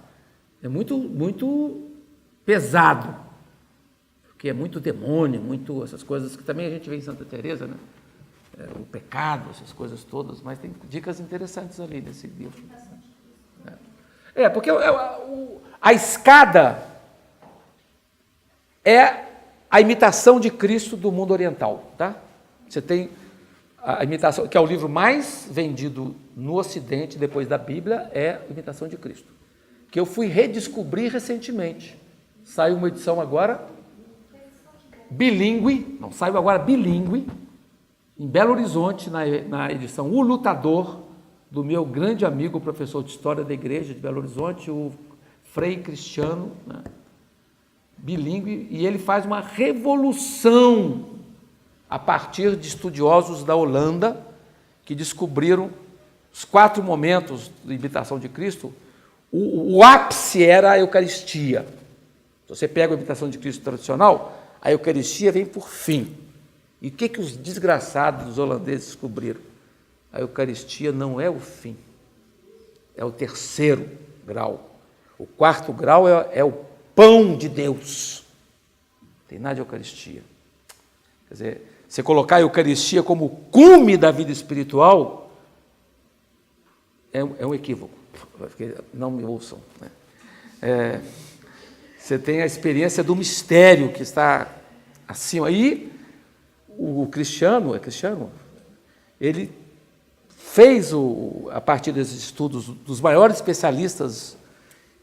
É muito pesado, porque é muito demônio, muito essas coisas que também a gente vê em Santa Teresa, né? O pecado, essas coisas todas, mas tem dicas interessantes ali nesse livro. Porque a escada é a imitação de Cristo do mundo oriental, tá? Você tem a imitação, que é o livro mais vendido no Ocidente, depois da Bíblia, é a Imitação de Cristo, que eu fui redescobrir recentemente. Saiu uma edição agora bilíngue, em Belo Horizonte, na edição O Lutador, do meu grande amigo, professor de História da Igreja de Belo Horizonte, o Frei Cristiano, né? Bilíngue, e ele faz uma revolução a partir de estudiosos da Holanda, que descobriram os 4 momentos da imitação de Cristo. O ápice era a Eucaristia. Se você pega a imitação de Cristo tradicional, a Eucaristia vem por fim. E o que os desgraçados dos holandeses descobriram? A Eucaristia não é o fim, é o 3º grau. O 4º grau é o pão de Deus. Não tem nada de Eucaristia. Quer dizer, você colocar a Eucaristia como o cume da vida espiritual é um equívoco. Não me ouçam, né? Você tem a experiência do mistério que está acima. E o cristiano, ele fez, a partir desses estudos dos maiores especialistas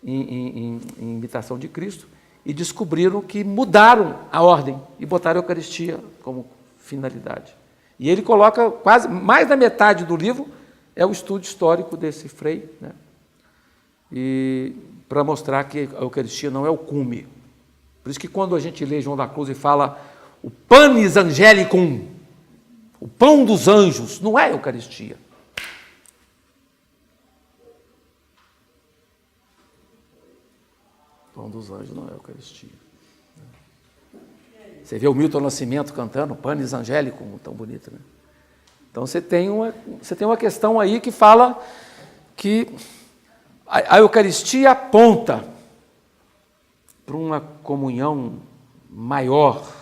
em imitação de Cristo, e descobriram que mudaram a ordem e botaram a Eucaristia como finalidade. E ele coloca quase mais da metade do livro é o estudo histórico desse frei, né? E para mostrar que a Eucaristia não é o cume. Por isso que quando a gente lê João da Cruz e fala o panis angelicum, o pão dos anjos, não é a Eucaristia. O pão dos anjos não é a Eucaristia. Você vê o Milton Nascimento cantando panis angelicum, tão bonito, né? Então você tem uma questão aí que fala que a Eucaristia aponta para uma comunhão maior,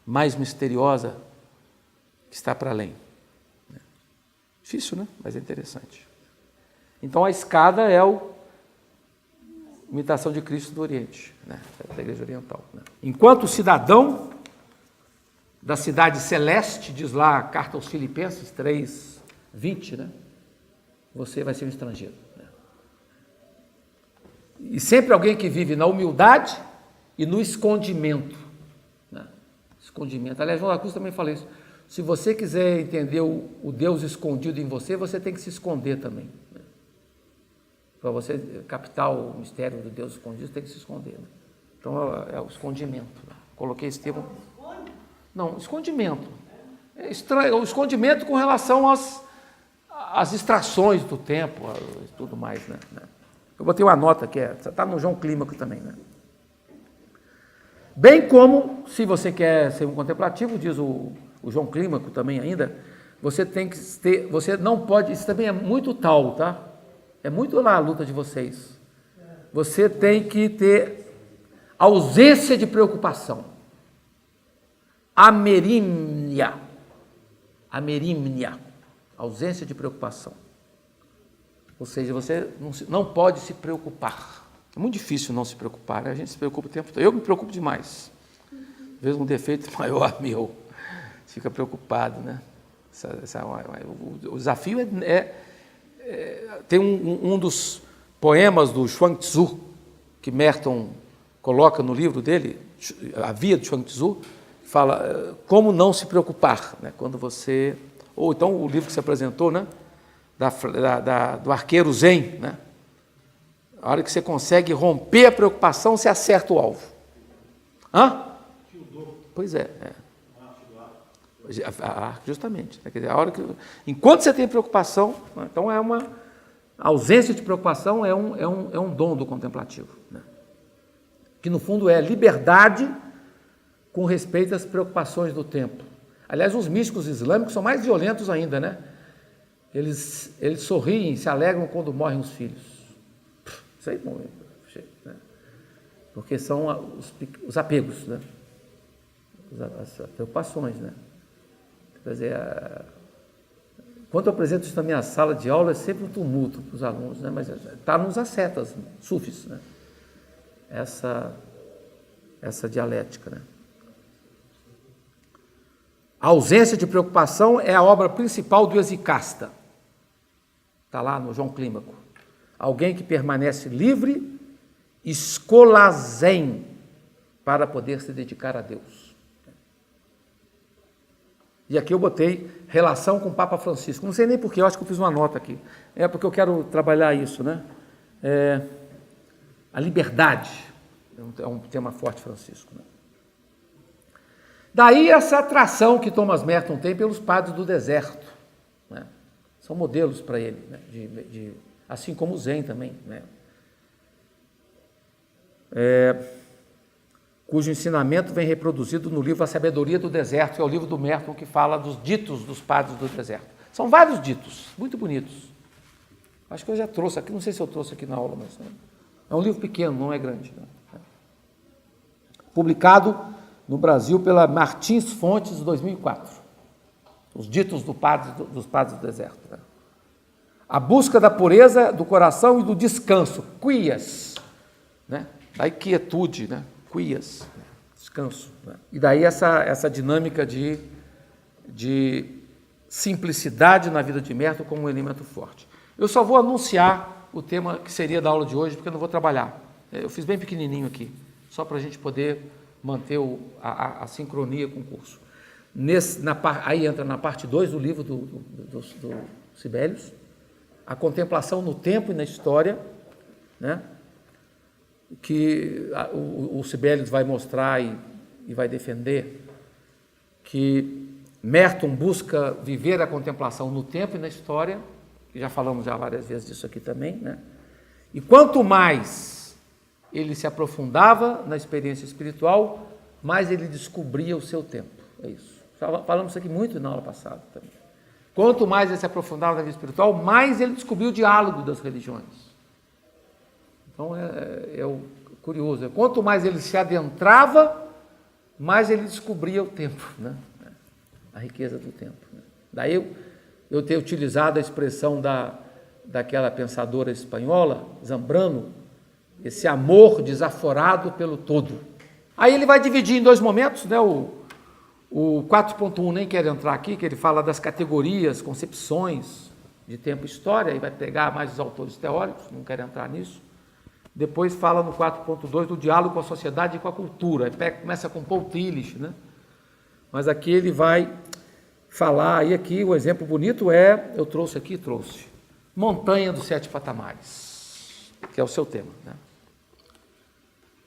mais misteriosa, que está para além. Difícil, né? Mas é interessante. Então a escada é a imitação de Cristo do Oriente, né? Da Igreja Oriental. Né? Enquanto cidadão da cidade celeste, diz lá a carta aos Filipenses 3:20, né? Você vai ser um estrangeiro. Né? E sempre alguém que vive na humildade e no escondimento. Né? Escondimento. Aliás, João da Cruz também fala isso. Se você quiser entender o Deus escondido em você, você tem que se esconder também. Né? Para você captar o mistério do Deus escondido, você tem que se esconder. Né? Então é o escondimento. Né? Coloquei esse termo. Não, escondimento. É estranho, o escondimento com relação às distrações do tempo e tudo mais. Né? Eu botei uma nota que está no João Clímaco também. Né? Bem como, se você quer ser um contemplativo, diz o João Clímaco também ainda, você tem que ter, você não pode, isso também é muito tal, tá? É muito lá a luta de vocês. Você tem que ter ausência de preocupação. Amerímnia, ausência de preocupação. Ou seja, você não pode se preocupar. É muito difícil não se preocupar, né? A gente se preocupa o tempo todo. Eu me preocupo demais. Às vezes um defeito maior meu. Fica preocupado, né? O desafio tem um dos poemas do Chuang Tzu, que Merton coloca no livro dele, A Via do Chuang Tzu, fala como não se preocupar, né? Quando você... Ou então o livro que você apresentou, né? Do arqueiro Zen, né? A hora que você consegue romper a preocupação, você acerta o alvo. Hã? Pois é. Justamente. Quer dizer, a hora que, enquanto você tem preocupação, né? Então a ausência de preocupação é um dom do contemplativo. Né? Que no fundo é liberdade com respeito às preocupações do tempo. Aliás, os místicos islâmicos são mais violentos ainda, né? Eles sorriem, se alegram quando morrem os filhos. Isso aí, bom, né? Porque são os apegos, né? As preocupações, né? Quer dizer, quando eu apresento isso na minha sala de aula, é sempre um tumulto para os alunos, né? Mas está nos ascetas, sufis, né? Essa dialética, né? A ausência de preocupação é a obra principal do exicasta. Está lá no João Clímaco. Alguém que permanece livre, escolazem, para poder se dedicar a Deus. E aqui eu botei relação com o Papa Francisco. Não sei nem porquê, eu acho que eu fiz uma nota aqui. É porque eu quero trabalhar isso, né? A liberdade é um tema forte, Francisco. Né? Daí essa atração que Thomas Merton tem pelos padres do deserto. Né? São modelos para ele, né? Assim como o Zen também. Né? Cujo ensinamento vem reproduzido no livro A Sabedoria do Deserto, que é o livro do Merton que fala dos ditos dos padres do deserto. São vários ditos, muito bonitos. Acho que eu já trouxe aqui, não sei se eu trouxe aqui na aula, mas é um livro pequeno, não é grande. Né? Publicado no Brasil pela Martins Fontes, 2004. Os ditos dos padres do deserto. Né? A busca da pureza do coração e do descanso, quias, né? Da quietude, né? Quias, descanso. Né? E daí essa dinâmica de simplicidade na vida de Merton como um elemento forte. Eu só vou anunciar o tema que seria da aula de hoje, porque eu não vou trabalhar. Eu fiz bem pequenininho aqui, só para a gente poder manter a sincronia com o curso. Aí entra na parte 2 do livro do Sibelius, a contemplação no tempo e na história, né? Que o Sibelius vai mostrar e vai defender que Merton busca viver a contemplação no tempo e na história, que já falamos já várias vezes disso aqui também, né? E quanto mais ele se aprofundava na experiência espiritual, mais ele descobria o seu tempo. É isso. Falamos isso aqui muito na aula passada também. Quanto mais ele se aprofundava na vida espiritual, mais ele descobriu o diálogo das religiões. Então é curioso. Quanto mais ele se adentrava, mais ele descobria o tempo, né? A riqueza do tempo. Né? Daí eu ter utilizado a expressão daquela pensadora espanhola, Zambrano, esse amor desaforado pelo todo. Aí ele vai dividir em dois momentos, né? O 4.1 nem quero entrar aqui, que ele fala das categorias, concepções de tempo e história, aí vai pegar mais os autores teóricos, não quero entrar nisso. Depois fala no 4.2 do diálogo com a sociedade e com a cultura, aí começa com Paul Tillich, né? Mas aqui ele vai falar, e aqui o exemplo bonito eu trouxe Montanha dos Sete Patamares, que é o seu tema, né?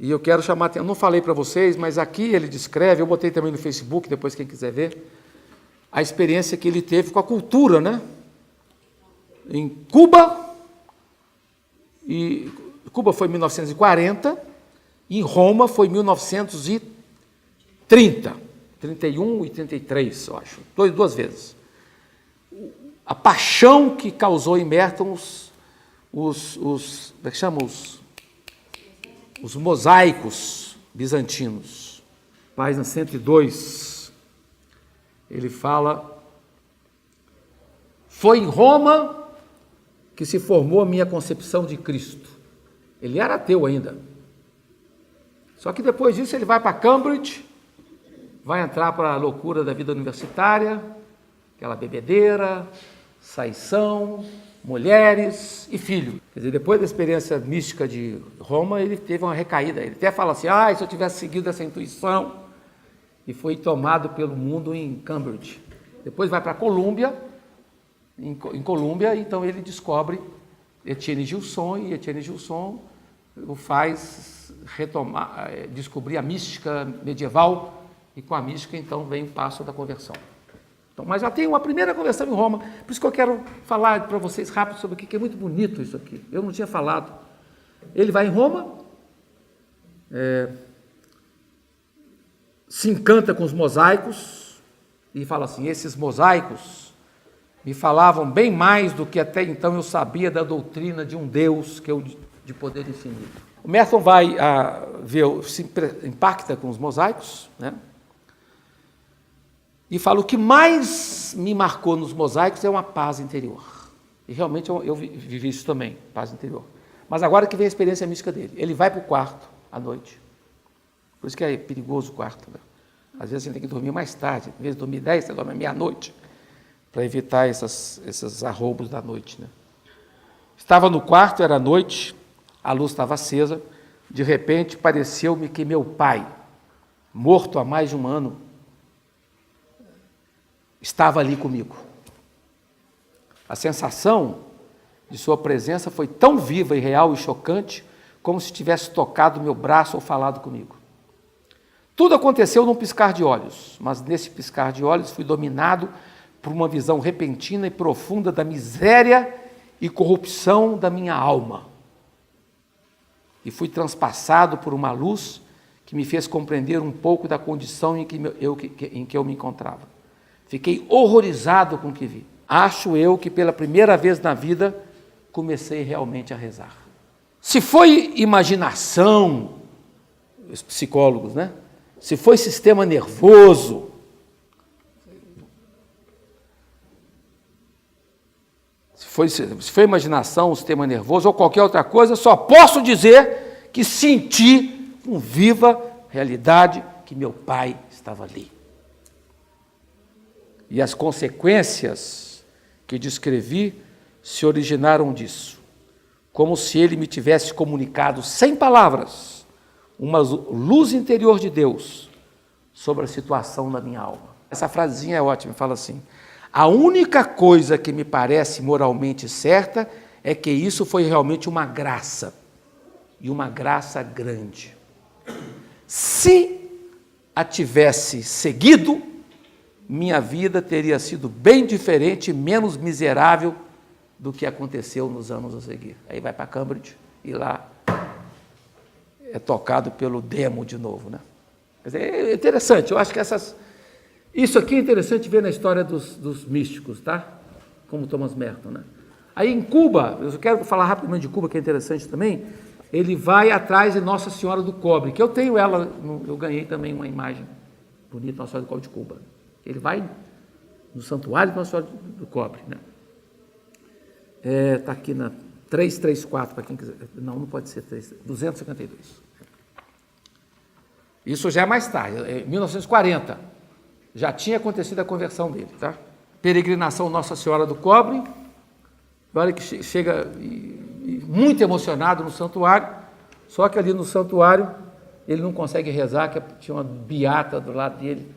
E eu quero chamar, eu não falei para vocês, mas aqui ele descreve, eu botei também no Facebook, depois quem quiser ver, a experiência que ele teve com a cultura, né? Em Cuba, e Cuba foi em 1940, e em Roma foi em 1930, 31 e 33, eu acho, duas vezes. A paixão que causou em Merton como é que chama? Os mosaicos bizantinos. Página 102, ele fala: foi em Roma que se formou a minha concepção de Cristo. Ele era ateu ainda. Só que depois disso ele vai para Cambridge, vai entrar para a loucura da vida universitária, aquela bebedeira, saição, mulheres e filho. Quer dizer, depois da experiência mística de Roma, ele teve uma recaída. Ele até fala assim, se eu tivesse seguido essa intuição, e foi tomado pelo mundo em Cambridge. Depois vai para Colômbia, em Colômbia, então ele descobre Etienne Gilson, e Etienne Gilson o faz descobrir a mística medieval, e com a mística, então, vem o passo da conversão. Então, mas já tem uma primeira conversão em Roma, por isso que eu quero falar para vocês rápido sobre o que é muito bonito isso aqui. Eu não tinha falado. Ele vai em Roma, se encanta com os mosaicos, e fala assim, esses mosaicos me falavam bem mais do que até então eu sabia da doutrina de um Deus que eu de poder infinito. O Merton vai se impacta com os mosaicos, né? E fala, o que mais me marcou nos mosaicos é uma paz interior. E realmente eu vivi isso também, paz interior. Mas agora que vem a experiência mística dele. Ele vai para o quarto à noite. Por isso que é perigoso o quarto, né? Às vezes você tem que dormir mais tarde. Em vez de dormir 10, você dorme meia-noite, para evitar esses arroubos da noite, né? Estava no quarto, era noite, a luz estava acesa. De repente, pareceu-me que meu pai, morto há mais de um ano, estava ali comigo. A sensação de sua presença foi tão viva e real e chocante, como se tivesse tocado meu braço ou falado comigo. Tudo aconteceu num piscar de olhos, mas nesse piscar de olhos fui dominado por uma visão repentina e profunda da miséria e corrupção da minha alma. E fui transpassado por uma luz que me fez compreender um pouco da condição em que eu me encontrava. Fiquei horrorizado com o que vi. Acho eu que pela primeira vez na vida comecei realmente a rezar. Se foi imaginação, os psicólogos, né? Se foi sistema nervoso, se foi imaginação, sistema nervoso ou qualquer outra coisa, só posso dizer que senti com viva realidade que meu pai estava ali. E as consequências que descrevi se originaram disso, como se ele me tivesse comunicado sem palavras uma luz interior de Deus sobre a situação da minha alma. Essa frasezinha é ótima, fala assim, a única coisa que me parece moralmente certa é que isso foi realmente uma graça, e uma graça grande. Se a tivesse seguido, minha vida teria sido bem diferente e menos miserável do que aconteceu nos anos a seguir. Aí vai para Cambridge e lá é tocado pelo demo de novo, né? Quer dizer, é interessante, eu acho que isso aqui é interessante ver na história dos místicos, tá? como Thomas Merton, né? Aí em Cuba, eu quero falar rapidamente de Cuba, que é interessante também, ele vai atrás de Nossa Senhora do Cobre, que eu tenho ela, eu ganhei também uma imagem bonita, Nossa Senhora do Cobre de Cuba. Ele vai no santuário de Nossa Senhora do Cobre, né? Está aqui na 334, para quem quiser. Não pode ser 252. Isso já é mais tarde, em 1940. Já tinha acontecido a conversão dele, tá? Peregrinação Nossa Senhora do Cobre. Olha que chega muito emocionado no santuário, só que ali no santuário ele não consegue rezar, que tinha uma beata do lado dele,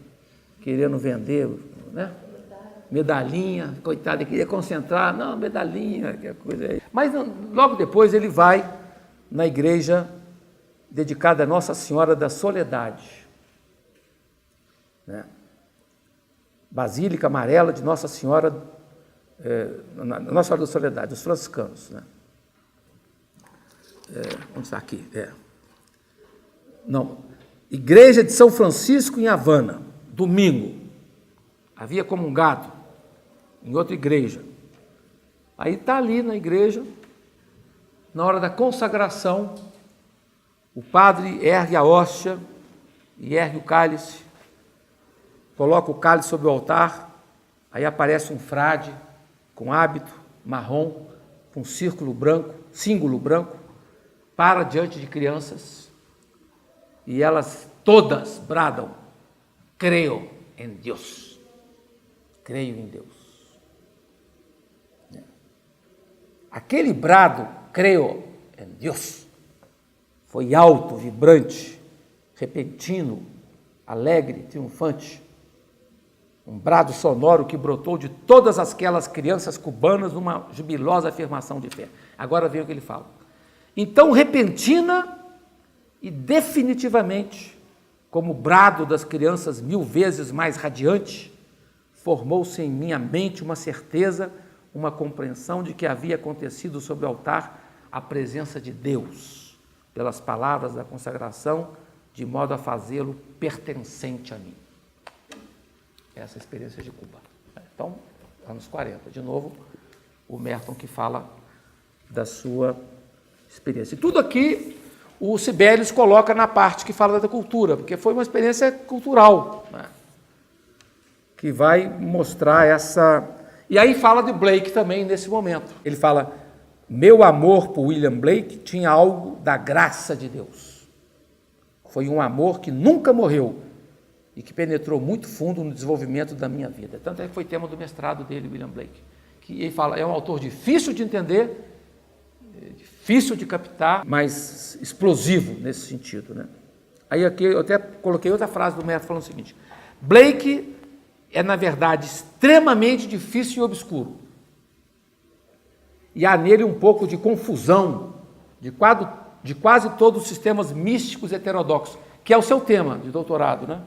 querendo vender, né? Medalhinha, coitado, ele queria concentrar, não, medalhinha, que coisa aí. Mas logo depois ele vai na igreja dedicada a Nossa Senhora da Soledade, né? Basílica Amarela de Nossa Senhora, Nossa Senhora da Soledade, dos franciscanos, né? Onde está aqui? Não, Igreja de São Francisco em Havana, domingo. Havia comungado em outra igreja. Aí está ali na igreja, na hora da consagração, o padre ergue a hóstia e ergue o cálice, coloca o cálice sobre o altar, aí aparece um frade com hábito marrom, com símbolo branco, para diante de crianças, e elas todas bradam: creio em Deus, creio em Deus. Aquele brado, creio em Deus, foi alto, vibrante, repentino, alegre, triunfante. Um brado sonoro que brotou de todas aquelas crianças cubanas numa jubilosa afirmação de fé. Agora vem o que ele fala. Então, repentina e definitivamente, como o brado das crianças 1000 vezes mais radiante, formou-se em minha mente uma certeza, uma compreensão de que havia acontecido sobre o altar a presença de Deus, pelas palavras da consagração, de modo a fazê-lo pertencente a mim. Essa é a experiência de Cuba. Então, anos 40, de novo, o Merton que fala da sua experiência. E tudo aqui o Sibelius coloca na parte que fala da cultura, porque foi uma experiência cultural, né? Que vai mostrar essa... E aí fala de Blake também nesse momento. Ele fala: meu amor por William Blake tinha algo da graça de Deus. Foi um amor que nunca morreu e que penetrou muito fundo no desenvolvimento da minha vida. Tanto é que foi tema do mestrado dele, William Blake. Que ele fala, é um autor difícil de entender, difícil de captar, mas explosivo nesse sentido, né? Aí aqui eu até coloquei outra frase do Merton falando o seguinte: Blake é, na verdade, extremamente difícil e obscuro. E há nele um pouco de confusão de quase todos os sistemas místicos heterodoxos, que é o seu tema de doutorado, né?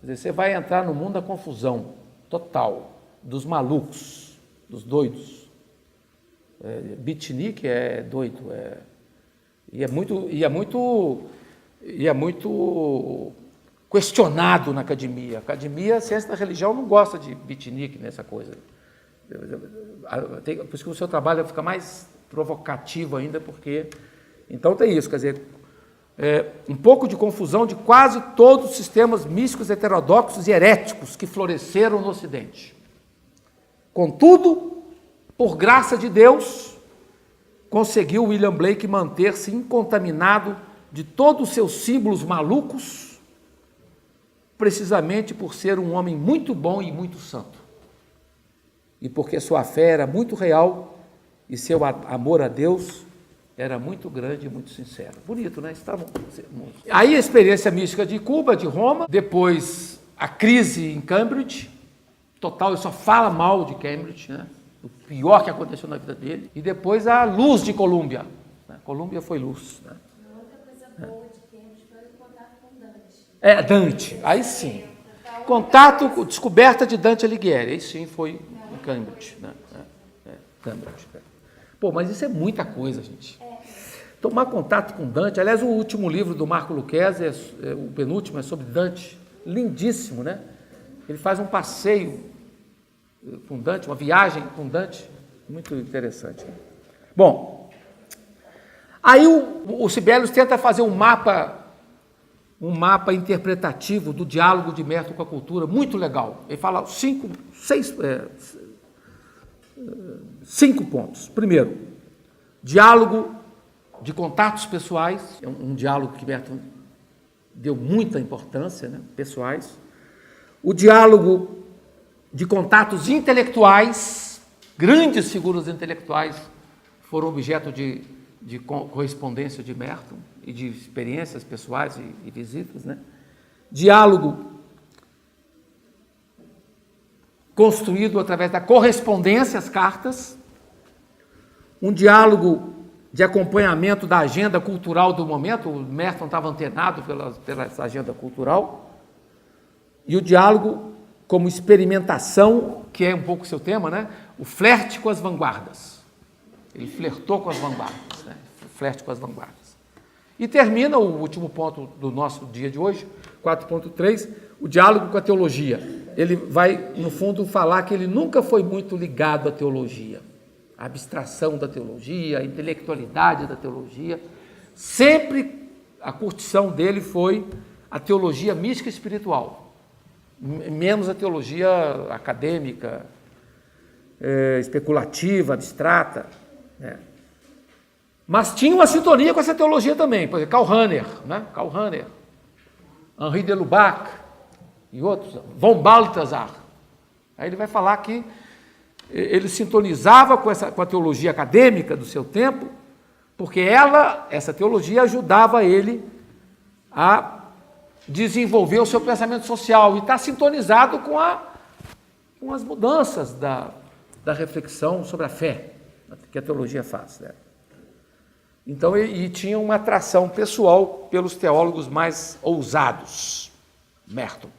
Quer dizer, você vai entrar no mundo da confusão total, dos malucos, dos doidos. Beatnik é doido, e é muito questionado na academia. A academia, a ciência da religião, não gosta de beatnik nessa coisa. Por isso que o seu trabalho fica mais provocativo ainda, porque... Então tem isso, quer dizer, um pouco de confusão de quase todos os sistemas místicos, heterodoxos e heréticos que floresceram no Ocidente. Contudo, por graça de Deus, conseguiu William Blake manter-se incontaminado de todos os seus símbolos malucos, precisamente por ser um homem muito bom e muito santo. E porque sua fé era muito real e seu amor a Deus era muito grande e muito sincero. Bonito, né? Aí a experiência mística de Cuba, de Roma, depois a crise em Cambridge, total, ele só fala mal de Cambridge, né? O pior que aconteceu na vida dele, e depois a luz de Colômbia. Colômbia foi luz, né? Uma outra coisa boa de Cambridge foi o contato com Dante. Dante, aí sim. Contato, descoberta de Dante Alighieri, aí sim foi em Cambridge, né? Cambridge. Pô, mas isso é muita coisa, gente. Tomar contato com Dante, aliás, o último livro do Marco Lucchesi, o penúltimo, é sobre Dante, lindíssimo, né? Ele faz um passeio com Dante, uma viagem com Dante, muito interessante. Bom, aí o Sibelius tenta fazer um mapa interpretativo do diálogo de Mérton com a cultura, muito legal. Ele fala cinco pontos. Primeiro, diálogo de contatos pessoais, é um diálogo que Mérton deu muita importância, né, pessoais. O diálogo de contatos intelectuais, grandes figuras intelectuais foram objeto de correspondência de Mérton e de experiências pessoais e visitas, né? Diálogo construído através da correspondência, as cartas, um diálogo de acompanhamento da agenda cultural do momento, o Mérton estava antenado pela agenda cultural, e o diálogo como experimentação, que é um pouco o seu tema, né? O flerte com as vanguardas. Ele flertou com as vanguardas, né? Flerte com as vanguardas. E termina o último ponto do nosso dia de hoje, 4.3, o diálogo com a teologia. Ele vai, no fundo, falar que ele nunca foi muito ligado à teologia, a abstração da teologia, a intelectualidade da teologia. Sempre a curtição dele foi a teologia mística e espiritual, menos a teologia acadêmica, especulativa, abstrata, né? Mas tinha uma sintonia com essa teologia também, por exemplo, Karl Rahner, né? Karl Rahner, Henri de Lubac e outros, von Balthasar. Aí ele vai falar que ele sintonizava com a teologia acadêmica do seu tempo, porque essa teologia ajudava ele a desenvolver o seu pensamento social e está sintonizado com as mudanças da reflexão sobre a fé que a teologia faz, né? Então, e tinha uma atração pessoal pelos teólogos mais ousados, Mérton.